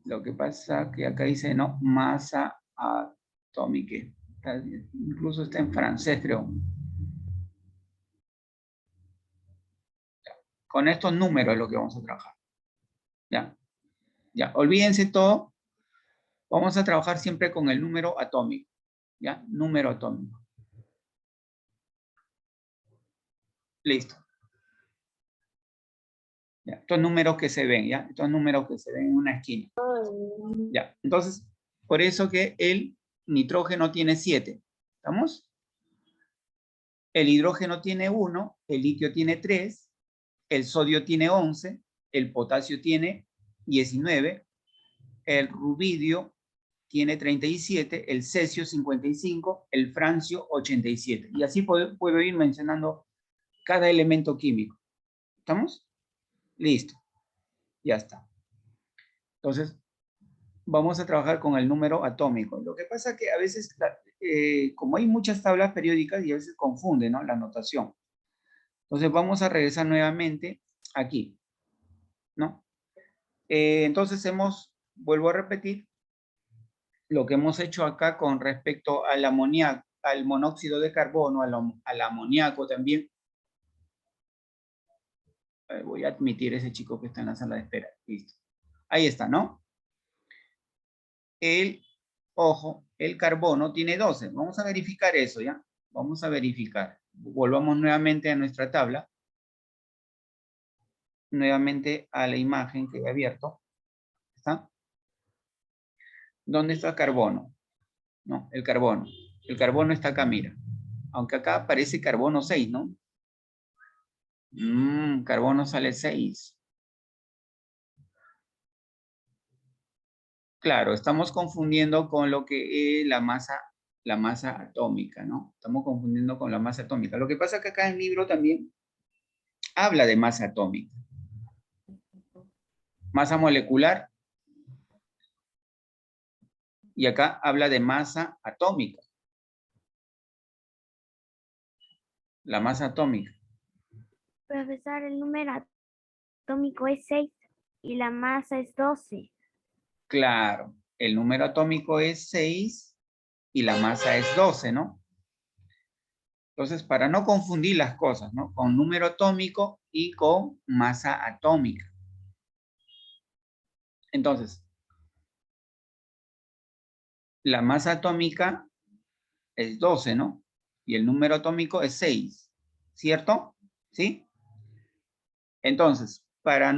Lo que pasa que acá dice, no, masa atómica. Incluso está en francés, creo. Ya. Con estos números es lo que vamos a trabajar. ¿Ya? Ya, olvídense todo. Vamos a trabajar siempre con el número atómico. ¿Ya? Número atómico. Listo. ¿Ya? Estos números que se ven, ¿ya? Estos números que se ven en una esquina. ¿Ya? Entonces, por eso que el nitrógeno tiene 7. ¿Estamos? El hidrógeno tiene 1, el litio tiene 3, el sodio tiene 11, el potasio tiene 19, el rubidio tiene 37, el cesio 55, el francio 87. Y así puedo ir mencionando cada elemento químico. ¿Estamos? Listo. Ya está. Entonces, vamos a trabajar con el número atómico. Lo que pasa es que a veces, como hay muchas tablas periódicas y a veces confunde, ¿no? La notación. Entonces, vamos a regresar nuevamente aquí, ¿no? Entonces, vuelvo a repetir, lo que hemos hecho acá con respecto al amoníaco, al monóxido de carbono, al amoníaco también. Voy a admitir ese chico que está en la sala de espera. Listo. Ahí está, ¿no? Ojo, el carbono tiene 12. Vamos a verificar eso, ¿ya? Vamos a verificar. Volvamos nuevamente a nuestra tabla. Nuevamente a la imagen que he abierto. ¿Está? ¿Dónde está el carbono? No, el carbono. El carbono está acá, mira. Aunque acá aparece carbono 6, ¿no? Carbono sale 6. Claro, estamos confundiendo con lo que es la masa atómica, ¿no? Estamos confundiendo con la masa atómica. Lo que pasa es que acá en el libro también habla de masa atómica. Masa molecular. Y acá habla de masa atómica. La masa atómica. Profesor, el número atómico es 6 y la masa es 12. Claro, el número atómico es 6 y la masa es 12, ¿no? Entonces, para no confundir las cosas, ¿no? Con número atómico y con masa atómica. Entonces, la masa atómica es 12, ¿no? Y el número atómico es 6, ¿cierto? ¿Sí? Entonces, para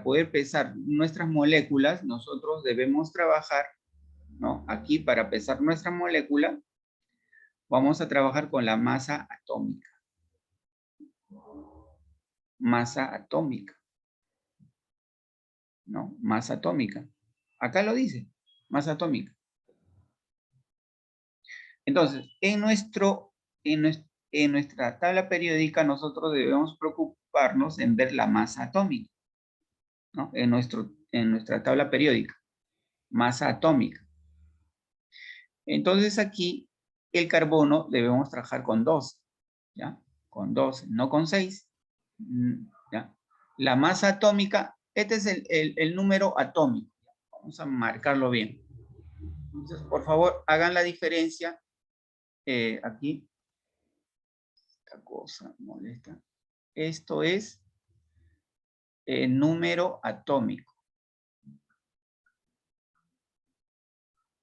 poder pesar nuestras moléculas, nosotros debemos trabajar, ¿no? Aquí, para pesar nuestra molécula, vamos a trabajar con la masa atómica. Masa atómica. ¿No? Masa atómica. Acá lo dice, masa atómica. Entonces, en nuestra tabla periódica, nosotros debemos preocuparnos en ver la masa atómica, ¿no? En nuestra tabla periódica. Masa atómica. Entonces aquí el carbono debemos trabajar con 12, ¿ya? Con 12, no con 6, ¿ya? La masa atómica, este es el número atómico. Vamos a marcarlo bien. Entonces, por favor, hagan la diferencia aquí. Esta cosa molesta. Esto es número atómico.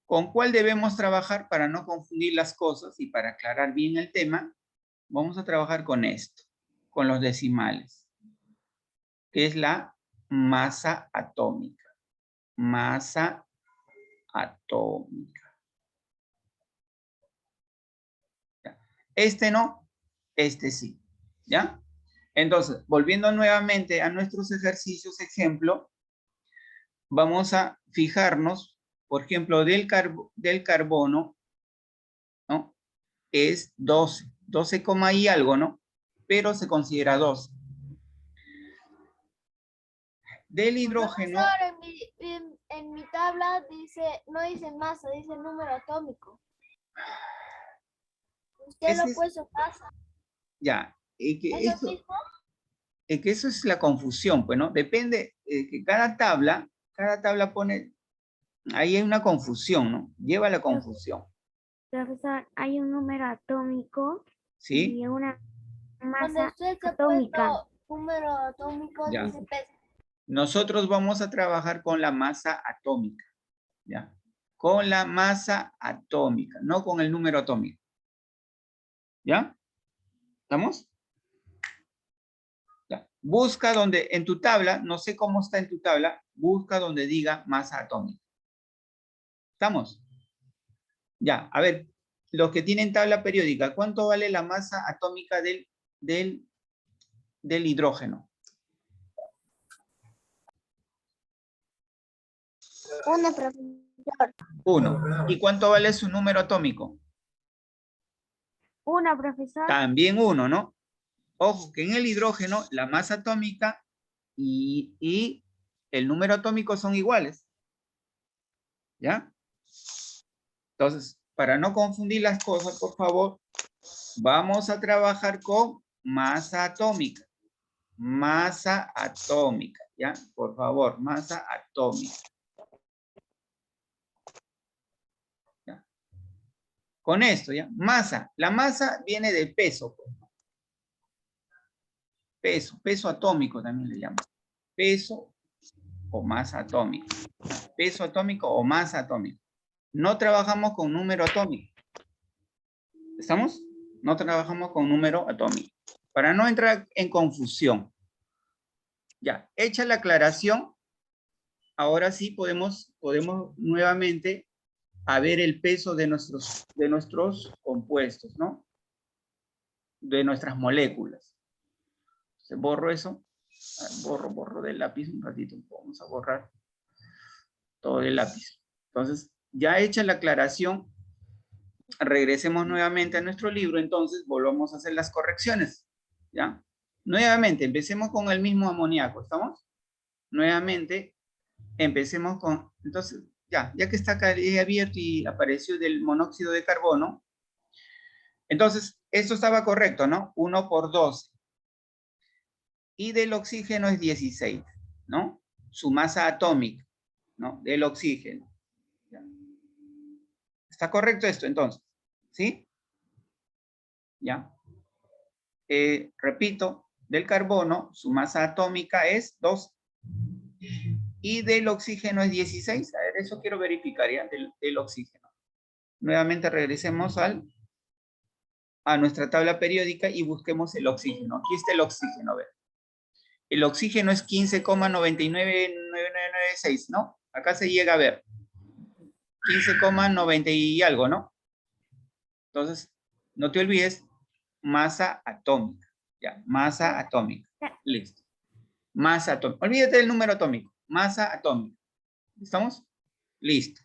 ¿Con cuál debemos trabajar para no confundir las cosas y para aclarar bien el tema? Vamos a trabajar con esto, con los decimales, que es la masa atómica. Masa atómica. Este no, este sí. ¿Ya? Entonces, volviendo nuevamente a nuestros ejercicios, ejemplo, vamos a fijarnos, por ejemplo, del carbono, ¿no? Es 12, 12, y algo, ¿no? Pero se considera 12. Del hidrógeno. Profesor, en mi tabla dice, no dice masa, dice número atómico. Usted lo puso masa. Ya, ¿Es lo mismo? que eso es la confusión, pues, ¿no? Depende, que cada tabla pone, ahí hay una confusión, ¿no? Lleva a la confusión. Profesor, hay un número atómico ¿Sí? y una Cuando masa usted se ha atómica. puesto número atómico, Ya. dice peso. Nosotros vamos a trabajar con la masa atómica, ¿ya? Con la masa atómica, no con el número atómico. ¿Ya? ¿Estamos? Ya. Busca donde, en tu tabla, no sé cómo está en tu tabla, busca donde diga masa atómica. ¿Estamos? Ya, a ver, los que tienen tabla periódica, ¿cuánto vale la masa atómica del hidrógeno? 1, profesor. 1. ¿Y cuánto vale su número atómico? 1, profesor. También 1, ¿no? Ojo, que en el hidrógeno la masa atómica y el número atómico son iguales. ¿Ya? Entonces, para no confundir las cosas, por favor, vamos a trabajar con masa atómica. Masa atómica, ¿ya? Por favor, masa atómica. ¿Ya? Con esto, ¿ya? Masa. La masa viene del peso. Peso atómico también le llaman. Peso o masa atómica. Peso atómico o masa atómica. No trabajamos con número atómico. ¿Estamos? No trabajamos con número atómico. Para no entrar en confusión. Ya, hecha la aclaración, ahora sí podemos nuevamente a ver el peso de nuestros compuestos, ¿no? De nuestras moléculas. Se borro eso. Borro del lápiz un ratito. Vamos a borrar todo el lápiz. Entonces, ya hecha la aclaración, regresemos nuevamente a nuestro libro, entonces volvamos a hacer las correcciones, ¿ya? Nuevamente, empecemos con el mismo amoníaco, ¿estamos? Nuevamente, empecemos con, entonces, ya que está acá abierto y apareció del monóxido de carbono, entonces, esto estaba correcto, ¿no? 1 por 12. Y del oxígeno es 16, ¿no? Su masa atómica, ¿no? Del oxígeno. ¿Ya? ¿Está correcto esto entonces? ¿Sí? ¿Ya? Repito, del carbono, su masa atómica es 2. Y del oxígeno es 16. A ver, eso quiero verificar ya, del oxígeno. Nuevamente regresemos a nuestra tabla periódica y busquemos el oxígeno. Aquí está el oxígeno, a ver. El oxígeno es 15,99996, ¿no? Acá se llega a ver. 15,90 y algo, ¿no? Entonces, no te olvides, masa atómica. Ya, masa atómica. Listo. Masa atómica. Olvídate del número atómico. Masa atómica. ¿Estamos? Listo.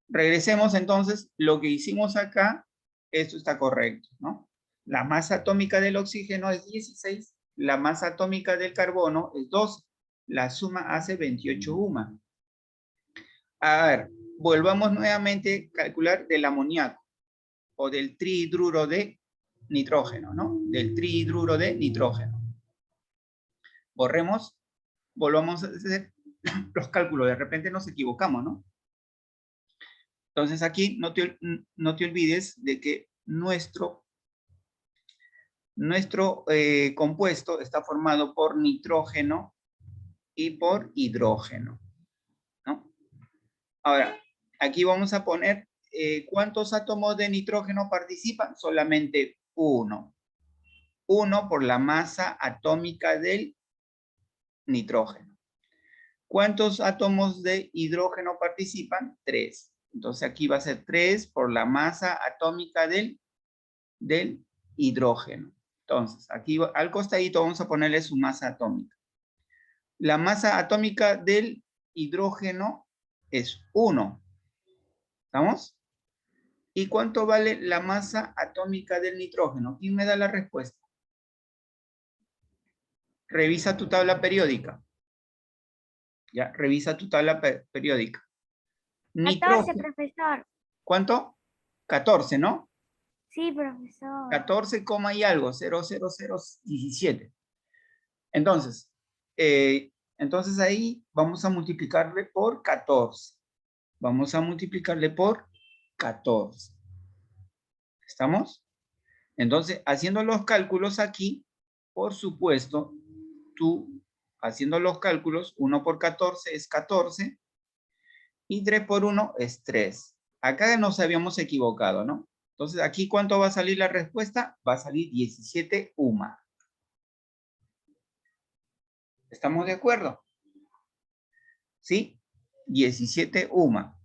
Regresemos entonces. Lo que hicimos acá, esto está correcto, ¿no? La masa atómica del oxígeno es 16. La masa atómica del carbono es 12. La suma hace 28 UMA. A ver, volvamos nuevamente a calcular del amoníaco o del trihidruro de nitrógeno, ¿no? Del trihidruro de nitrógeno. Borremos, volvamos a hacer los cálculos. De repente nos equivocamos, ¿no? Entonces aquí no te olvides de que nuestro Nuestro compuesto está formado por nitrógeno y por hidrógeno, ¿no? Ahora, aquí vamos a poner ¿cuántos átomos de nitrógeno participan? Solamente uno. Uno por la masa atómica del nitrógeno. ¿Cuántos átomos de hidrógeno participan? 3. Entonces aquí va a ser 3 por la masa atómica del hidrógeno. Entonces, aquí al costadito vamos a ponerle su masa atómica. La masa atómica del hidrógeno es 1. ¿Estamos? ¿Y cuánto vale la masa atómica del nitrógeno? ¿Quién me da la respuesta? Revisa tu tabla periódica. Ya, revisa tu tabla periódica. 14, Nitrógeno. profesor. ¿Cuánto? 14, ¿no? Sí, profesor. 14, y algo, 00017. Entonces, ahí vamos a multiplicarle por 14. Vamos a multiplicarle por 14. ¿Estamos? Entonces, haciendo los cálculos aquí, por supuesto, tú haciendo los cálculos, 1 por 14 es 14 y 3 por 1 es 3. Acá nos habíamos equivocado, ¿no? Entonces, aquí, ¿cuánto va a salir la respuesta? Va a salir 17 UMA. ¿Estamos de acuerdo? ¿Sí? 17 UMA.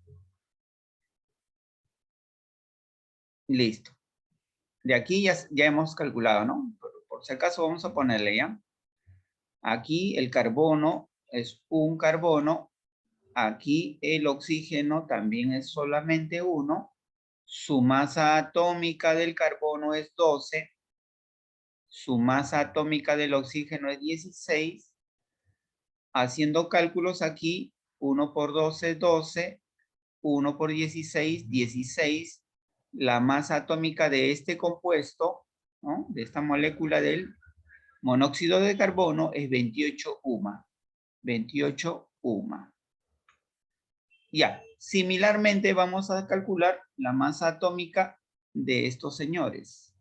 Listo. De aquí ya hemos calculado, ¿no? Por si acaso vamos a ponerle, ¿ya? Aquí el carbono es un carbono. Aquí el oxígeno también es solamente 1. Su masa atómica del carbono es 12. Su masa atómica del oxígeno es 16. Haciendo cálculos aquí, 1 por 12 es 12. 1 por 16, 16. La masa atómica de este compuesto, ¿no? De esta molécula del monóxido de carbono es 28 UMA. 28 UMA. Ya, similarmente vamos a calcular la masa atómica de estos señores.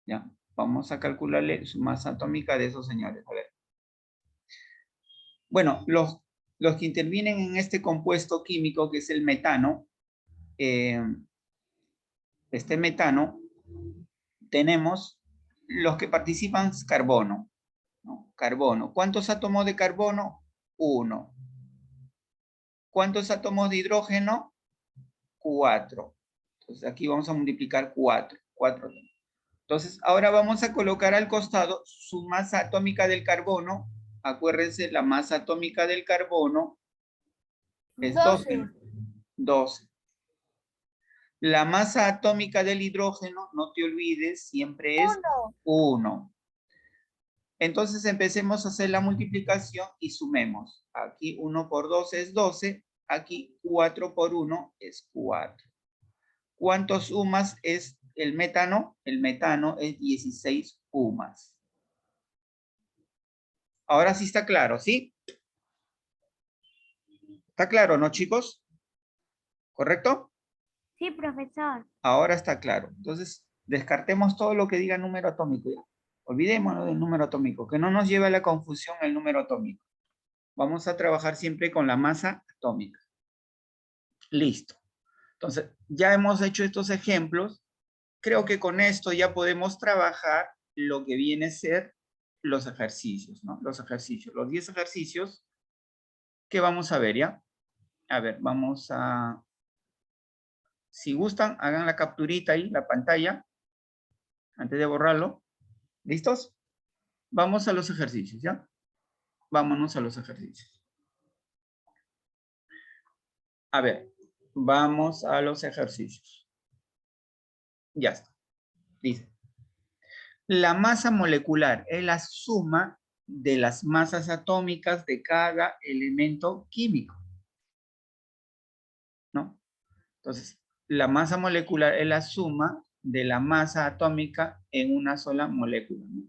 Ya, vamos a calcularle su masa atómica de esos señores. A ver. Bueno, los que intervienen en este compuesto químico que es el metano, este metano, tenemos los que participan carbono, ¿no? Carbono. ¿Cuántos átomos de carbono? 1. ¿Cuántos átomos de hidrógeno? 4. Entonces aquí vamos a multiplicar 4. 4. Entonces ahora vamos a colocar al costado su masa atómica del carbono. Acuérdense, la masa atómica del carbono es 12. 12. La masa atómica del hidrógeno, no te olvides, siempre es 1. Entonces empecemos a hacer la multiplicación y sumemos. Aquí 1 por 12 es 12. Aquí 4 por 1 es 4. ¿Cuántos UMAS es el metano? El metano es 16 UMAS. Ahora sí está claro, ¿sí? ¿Está claro, no, chicos? ¿Correcto? Sí, profesor. Ahora está claro. Entonces, descartemos todo lo que diga número atómico. ¿Ya? Olvidémonos del número atómico, que no nos lleve a la confusión el número atómico. Vamos a trabajar siempre con la masa atómica. Listo. Entonces, ya hemos hecho estos ejemplos. Creo que con esto ya podemos trabajar lo que viene a ser los ejercicios, ¿no? Los ejercicios, los 10 ejercicios que vamos a ver, ¿ya? A ver, vamos a... Si gustan, hagan la capturita ahí, la pantalla, antes de borrarlo. ¿Listos? Vamos a los ejercicios, ¿ya? Vámonos a los ejercicios. A ver, vamos a los ejercicios. Ya está. Dice. La masa molecular es la suma de las masas atómicas de cada elemento químico, ¿no? Entonces, la masa molecular es la suma de la masa atómica en una sola molécula, ¿no?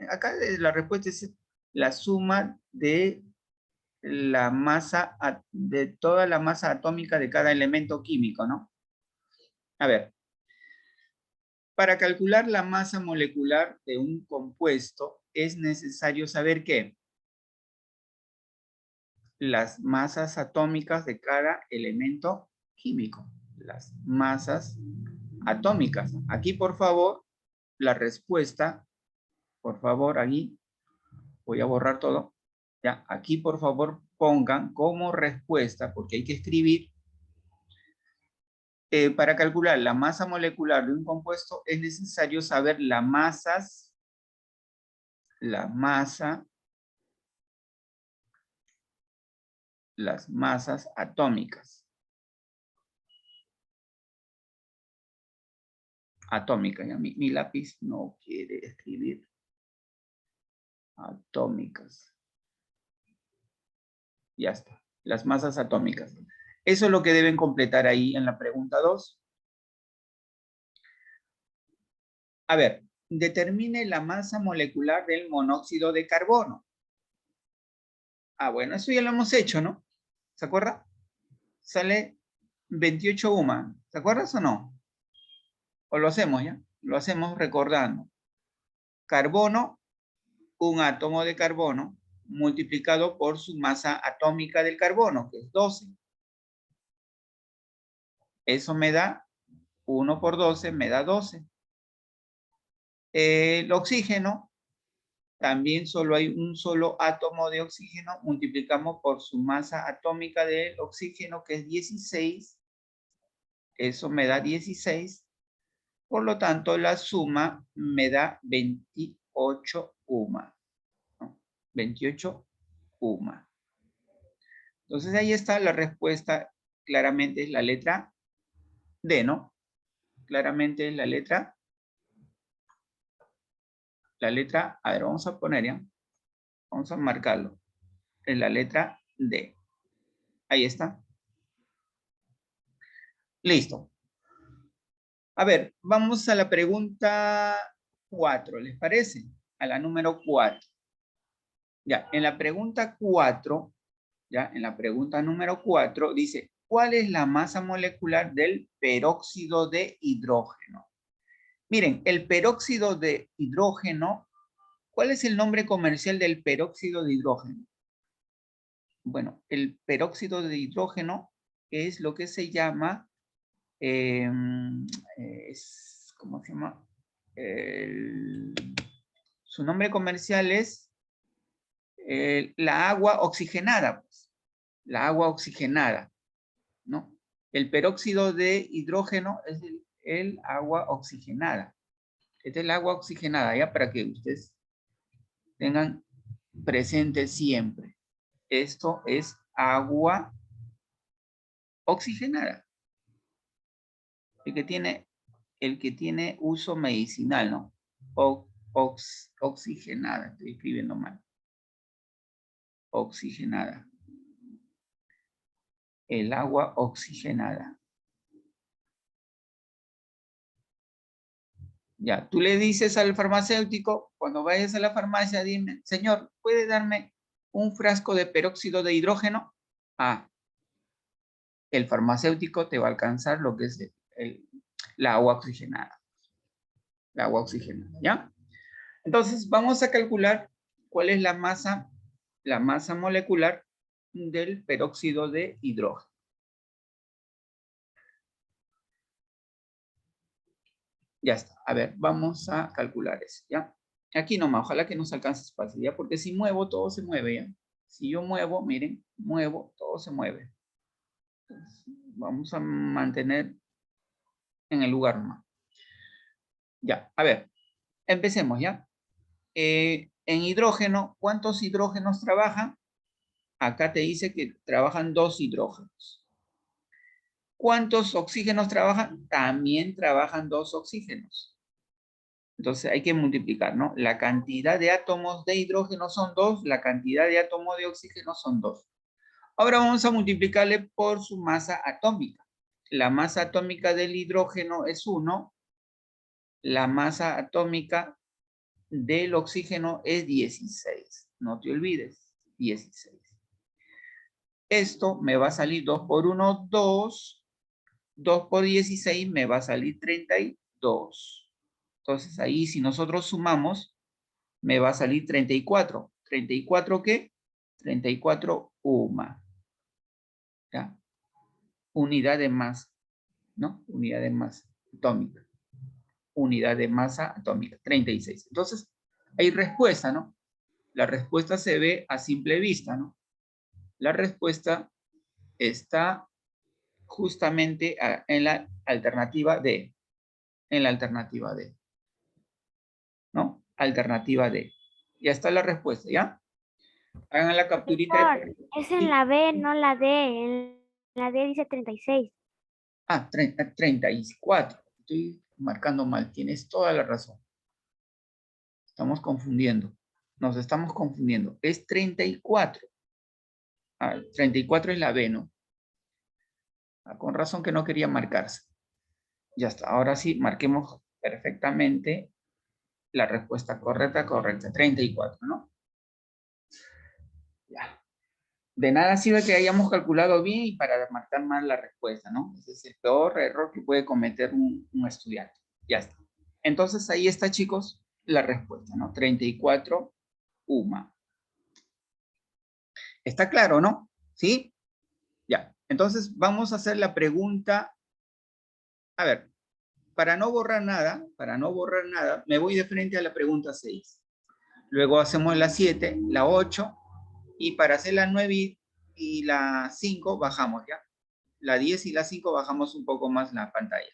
Acá la respuesta es la suma de la masa, de toda la masa atómica de cada elemento químico, ¿no? A ver. Para calcular la masa molecular de un compuesto es necesario saber ¿qué? Las masas atómicas de cada elemento químico. Las masas atómicas. Aquí, por favor, la respuesta, por favor, aquí, voy a borrar todo. Ya, aquí, por favor, pongan como respuesta, porque hay que escribir. Para calcular la masa molecular de un compuesto es necesario saber las masas atómicas. Atómicas, ya mi lápiz no quiere escribir. Atómicas. Ya está, las masas atómicas. Eso es lo que deben completar ahí en la pregunta 2. A ver, determine la masa molecular del monóxido de carbono. Ah, bueno, eso ya lo hemos hecho, ¿no? ¿Se acuerda? Sale 28 UMA. ¿Se acuerdas o no? ¿O lo hacemos ya? Lo hacemos recordando. Carbono, un átomo de carbono, multiplicado por su masa atómica del carbono, que es 12. Eso me da 1 por 12, me da 12. El oxígeno, también solo hay un solo átomo de oxígeno, multiplicamos por su masa atómica del oxígeno, que es 16. Eso me da 16. Por lo tanto, la suma me da 28 UMA. ¿No? 28 UMA. Entonces ahí está la respuesta, claramente es la letra D, ¿no? Claramente es la letra, a ver, vamos a poner ya, vamos a marcarlo, es la letra D. Ahí está. Listo. A ver, vamos a la pregunta 4, ¿les parece? A la número 4. Ya, en la pregunta 4, ya, en la pregunta número 4, dice, ¿cuál es la masa molecular del peróxido de hidrógeno? Miren, el peróxido de hidrógeno, ¿cuál es el nombre comercial del peróxido de hidrógeno? Bueno, el peróxido de hidrógeno es lo que se llama, ¿cómo se llama? Su nombre comercial es la agua oxigenada, pues. La agua oxigenada, ¿no? El peróxido de hidrógeno es el agua oxigenada. Esta es el agua oxigenada, ya para que ustedes tengan presente siempre. Esto es agua oxigenada. El que tiene uso medicinal, ¿no? Oxigenada, estoy escribiendo mal. Oxigenada. El agua oxigenada. Ya, tú le dices al farmacéutico, cuando vayas a la farmacia, dime, señor, ¿puede darme un frasco de peróxido de hidrógeno? Ah, el farmacéutico te va a alcanzar lo que es la agua oxigenada. La agua oxigenada, ¿ya? Entonces, vamos a calcular cuál es la masa molecular del peróxido de hidrógeno. Ya está. A ver, vamos a calcular eso, ¿ya? Aquí nomás, ojalá que nos alcance espacio, ¿ya? Porque si muevo, todo se mueve, ¿ya? Si yo muevo, miren, muevo, todo se mueve. Entonces, vamos a mantener en el lugar nomás. Ya, a ver, empecemos, ¿ya? En hidrógeno, ¿cuántos hidrógenos trabajan? Acá te dice que trabajan 2 hidrógenos. ¿Cuántos oxígenos trabajan? También trabajan 2 oxígenos. Entonces hay que multiplicar, ¿no? La cantidad de átomos de hidrógeno son 2, la cantidad de átomos de oxígeno son 2. Ahora vamos a multiplicarle por su masa atómica. La masa atómica del hidrógeno es 1. La masa atómica del oxígeno es 16. No te olvides, 16. Esto me va a salir 2 por 1, 2. 2 por 16 me va a salir 32. Entonces ahí si nosotros sumamos, me va a salir 34. ¿34 qué? 34 UMA. ¿Ya? Unidad de masa, ¿no? Unidad de masa atómica. Unidad de masa atómica, 36. Entonces, hay respuesta, ¿no? La respuesta se ve a simple vista, ¿no? La respuesta está justamente en la alternativa D. En la alternativa D. ¿No? Alternativa D. Ya está la respuesta, ¿ya? Hagan la capturita. Profesor, es en la B, no la D. En la D dice 36. Ah, 34. Estoy marcando mal. Tienes toda la razón. Estamos confundiendo. Nos estamos confundiendo. Es 34. 34 es la B, ¿no? Con razón que no quería marcarse. Ya está. Ahora sí, marquemos perfectamente la respuesta correcta. 34, ¿no? Ya. De nada sirve que hayamos calculado bien y para marcar mal la respuesta, ¿no? Ese es el peor error que puede cometer un estudiante. Ya está. Entonces ahí está, chicos, la respuesta, ¿no? 34 UMA. ¿Está claro, no? ¿Sí? Ya. Entonces vamos a hacer la pregunta. A ver, para no borrar nada, me voy de frente a la pregunta 6. Luego hacemos la 7, la 8, y para hacer la 9 y la 5 bajamos, ¿ya? La 10 y la 5 bajamos un poco más la pantalla.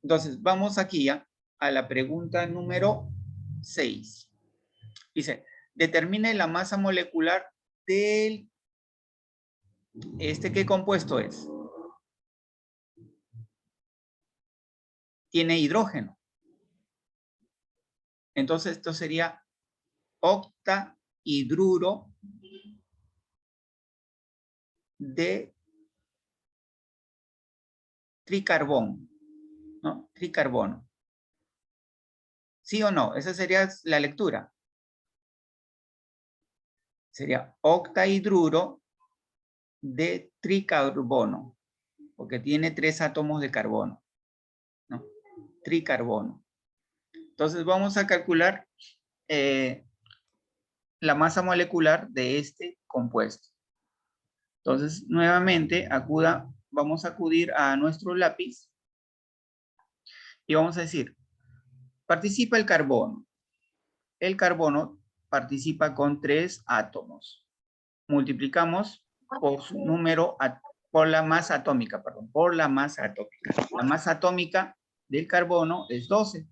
Entonces, vamos aquí ya a la pregunta número 6. Dice, determine la masa molecular del... ¿Qué compuesto es? Tiene hidrógeno. Entonces, esto sería octahidruro de tricarbono, ¿no? Tricarbono. ¿Sí o no? Esa sería la lectura. Sería octahidruro de tricarbono, porque tiene 3 átomos de carbono, ¿no? Tricarbono. Entonces vamos a calcular la masa molecular de este compuesto. Entonces, nuevamente, vamos a acudir a nuestro lápiz y vamos a decir, participa el carbono. El carbono participa con 3 átomos. Multiplicamos por su número, por la masa atómica, perdón, por la masa atómica. La masa atómica del carbono es 12.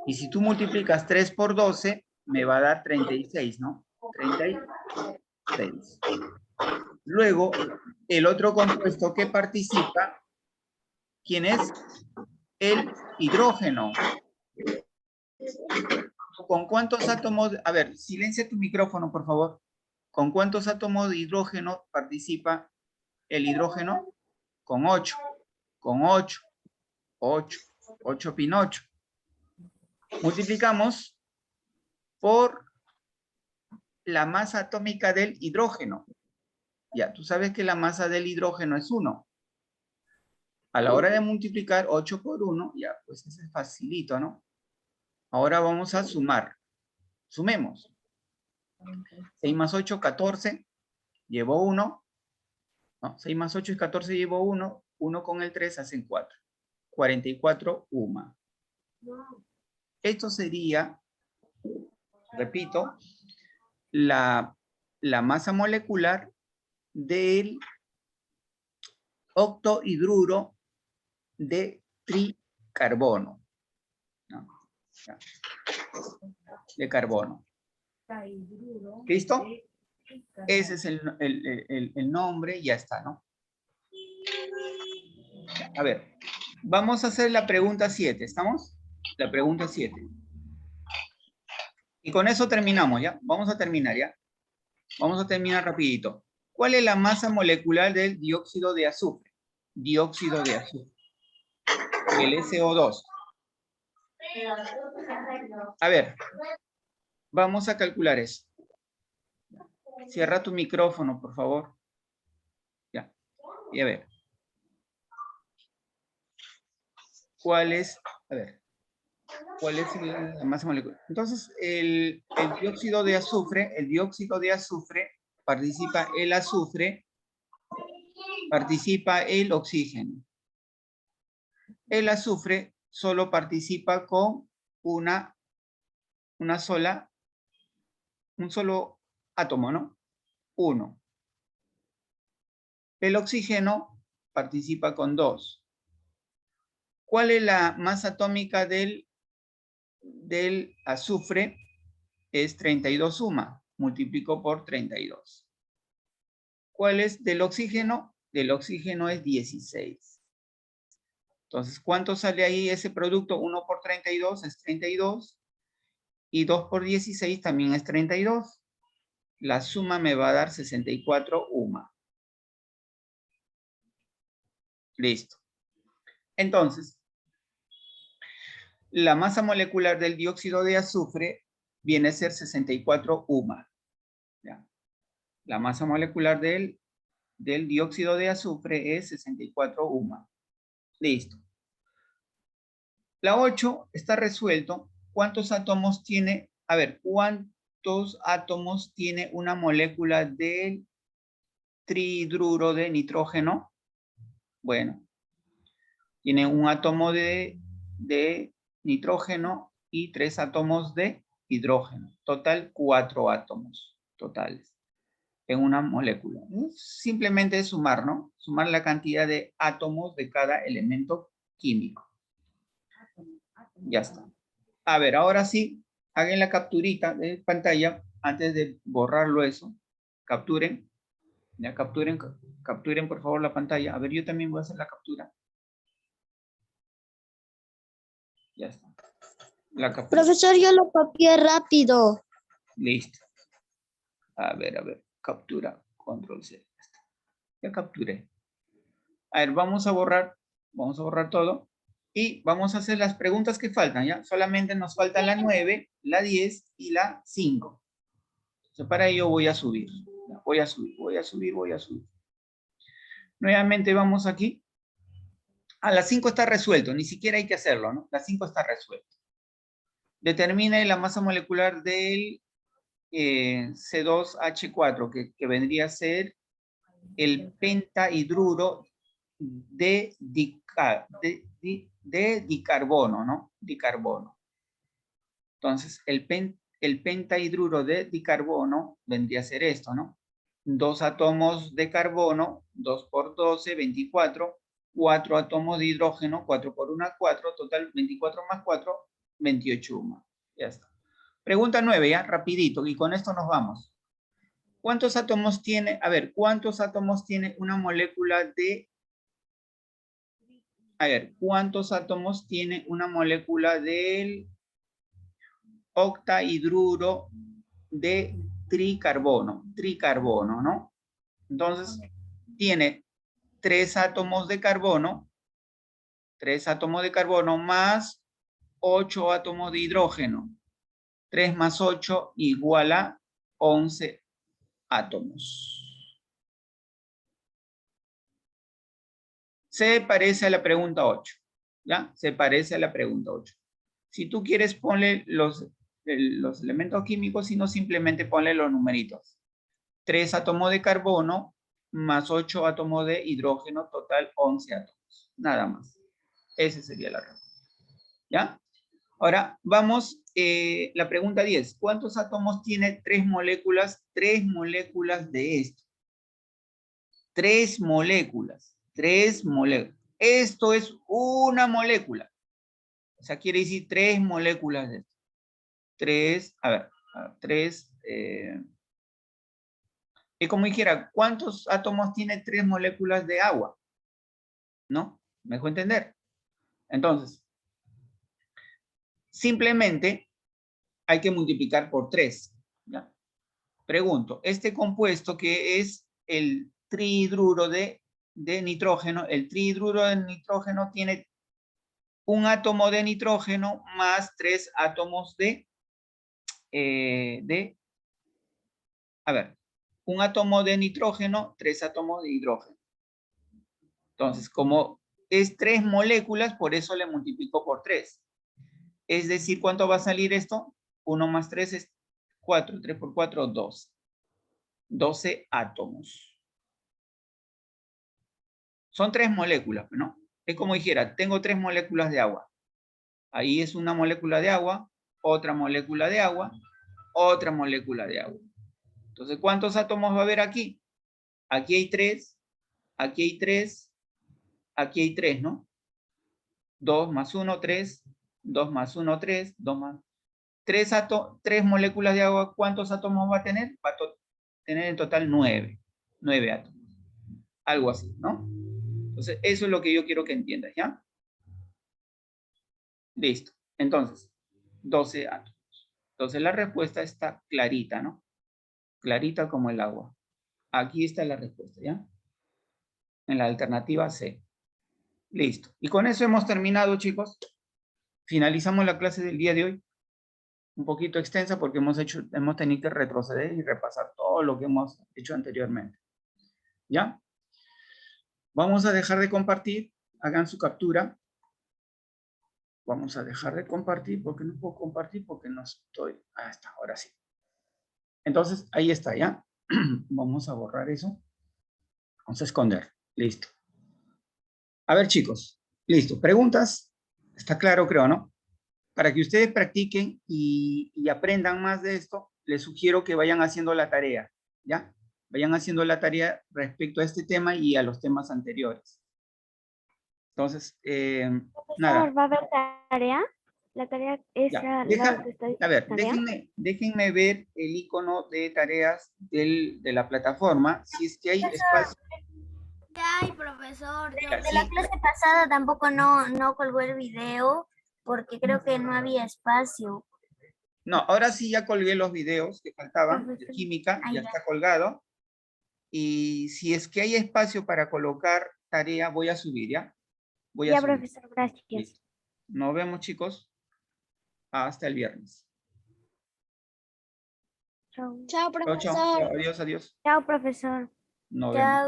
Y si tú multiplicas 3 por 12, me va a dar 36, ¿no? 36. Luego, el otro compuesto que participa, ¿quién es? El hidrógeno. ¿Con cuántos átomos? A ver, silencia tu micrófono, por favor. ¿Con cuántos átomos de hidrógeno participa el hidrógeno? Con 8. Con 8. 8. 8 pinocho. Multiplicamos por la masa atómica del hidrógeno. Ya, tú sabes que la masa del hidrógeno es 1. A la hora de multiplicar 8 por 1, ya, pues eso es facilito, ¿no? Ahora vamos a sumar. Sumemos. 6 más 8, 14. Llevo 1. No, 6 más 8 es 14, llevo 1. 1 con el 3 hacen 4. 44 UMA. Esto sería, repito, la masa molecular del octohidruro de tricarbono, ¿no? De carbono. ¿Listo? Ese es el nombre y ya está, ¿no? A ver, vamos a hacer la pregunta 7, ¿estamos? La pregunta 7. Y con eso terminamos, ¿ya? Vamos a terminar, ¿ya? Vamos a terminar rapidito. ¿Cuál es la masa molecular del dióxido de azufre? Dióxido de azufre. El SO2. A ver, vamos a calcular eso. Cierra tu micrófono, por favor. Ya. Y a ver. ¿cuál es? A ver. ¿Cuál es la masa molecular? Entonces, el dióxido de azufre, participa el azufre, participa el oxígeno. El azufre solo participa con un solo átomo, ¿no? 1. El oxígeno participa con 2. ¿Cuál es la masa atómica del azufre? Es 32 suma, multiplico por 32. ¿Cuál es del oxígeno? Del oxígeno es 16. Entonces, ¿cuánto sale ahí ese producto? 1 por 32 es 32. Y 2 por 16 también es 32. La suma me va a dar 64 UMA. Listo. Entonces, la masa molecular del dióxido de azufre viene a ser 64 UMA. ¿Ya? La masa molecular del dióxido de azufre es 64 UMA. Listo. La 8 está resuelto. ¿Cuántos átomos tiene? A ver, ¿cuántos átomos tiene una molécula del trihidruro de nitrógeno? Bueno, tiene un átomo de nitrógeno y 3 átomos de hidrógeno. Total, 4 átomos totales en una molécula. Simplemente es sumar, ¿no? Sumar la cantidad de átomos de cada elemento químico. Ya está. A ver, ahora sí, hagan la capturita de pantalla antes de borrarlo eso. Capturen. Ya capturen por favor la pantalla. A ver, yo también voy a hacer la captura. Ya está. La captura. Profesor, yo lo copié rápido. Listo. A ver. Captura. Control C. Ya capturé. A ver, vamos a borrar todo. Y vamos a hacer las preguntas que faltan, ¿ya? Solamente nos faltan la 9, la 10 y la 5. Entonces, para ello voy a subir. Voy a subir. Nuevamente vamos aquí. La 5 está resuelto, ni siquiera hay que hacerlo, ¿no? La 5 está resuelto. Determine la masa molecular del C2H4, que vendría a ser el pentahidruro de dicarbono, ¿no? Dicarbono. Entonces, el pentahidruro de dicarbono vendría a ser esto, ¿no? 2 átomos de carbono, 2 por 12, 24, 4 átomos de hidrógeno, 4 por 1, 4, total 24 más 4, 28 más. Ya está. Pregunta 9, ya, rapidito, y con esto nos vamos. ¿Cuántos átomos tiene? A ver, ¿cuántos átomos tiene una molécula de... A ver, ¿cuántos átomos tiene una molécula del octahidruro de tricarbono? Tricarbono, ¿no? Entonces, tiene 3 átomos de carbono, 3 átomos de carbono más 8 átomos de hidrógeno. 3 más 8 igual a 11 átomos. Se parece a la pregunta 8, ¿ya? Se parece a la pregunta 8. Si tú quieres, ponle los elementos químicos, sino simplemente ponle los numeritos. 3 átomos de carbono más 8 átomos de hidrógeno, total 11 átomos. Nada más. Esa sería la respuesta. ¿Ya? Ahora, vamos, la pregunta 10. ¿Cuántos átomos tiene 3 moléculas? 3 moléculas de esto. 3 moléculas. 3 moléculas. Esto es una molécula. O sea, quiere decir 3 moléculas de esto. 3, a ver, 3. Y como dijera, ¿cuántos átomos tiene 3 moléculas de agua? ¿No? ¿Me dejo entender? Entonces, simplemente hay que multiplicar por 3. ¿Ya? Pregunto, este compuesto que es el trihidruro de nitrógeno, el trihidruro de nitrógeno tiene un átomo de nitrógeno más 3 átomos a ver, un átomo de nitrógeno, 3 átomos de hidrógeno. Entonces, como es 3 moléculas, por eso le multiplico por 3. Es decir, ¿cuánto va a salir esto? 1 más 3 es 4. 3 por 4, 12. 12 átomos. Son 3 moléculas, ¿no? Es como dijera, tengo 3 moléculas de agua. Ahí es una molécula de agua, otra molécula de agua, otra molécula de agua. Entonces, ¿cuántos átomos va a haber aquí? Aquí hay 3, aquí hay 3, aquí hay 3, ¿no? 2 más 1, 3, 2 más 1, 3, 2 más... 3 moléculas de agua, ¿cuántos átomos va a tener? Va a tener en total 9. 9 átomos. Algo así, ¿no? Entonces, eso es lo que yo quiero que entiendas, ¿ya? Listo. Entonces, 12 átomos. Entonces, la respuesta está clarita, ¿no? Clarita como el agua. Aquí está la respuesta, ¿ya? En la alternativa C. Listo. Y con eso hemos terminado, chicos. Finalizamos la clase del día de hoy. Un poquito extensa porque hemos tenido que retroceder y repasar todo lo que hemos hecho anteriormente. ¿Ya? Vamos a dejar de compartir. Hagan su captura. Vamos a dejar de compartir porque no puedo compartir porque no estoy... Ah, está, ahora sí. Entonces, ahí está, ¿ya? Vamos a borrar eso. Vamos a esconder. Listo. A ver, chicos. Listo. ¿Preguntas? Está claro, creo, ¿no? Para que ustedes practiquen y aprendan más de esto, les sugiero que vayan haciendo la tarea, ¿ya? Vayan haciendo la tarea respecto a este tema y a los temas anteriores. Entonces, nada. ¿Va a haber tarea? La tarea es Ya, la que está a ver, tarea. déjenme ver el icono de tareas de la plataforma, si es que hay espacio. Ay, profesor, Ya, de sí. la clase pasada tampoco no colgó el video porque creo que no había espacio. No, ahora sí ya colgué los videos que faltaban de Profesor. química, Ah, ya ya. está colgado. Y si es que hay espacio para colocar tarea, voy a subir, ¿ya? Voy a Ya, subir. profesor, gracias. Listo. Nos vemos, chicos. Hasta el viernes. Chao. Chao, Chao, chao. profesor. Adiós, adiós. Chao, profesor. Nos vemos. Chao.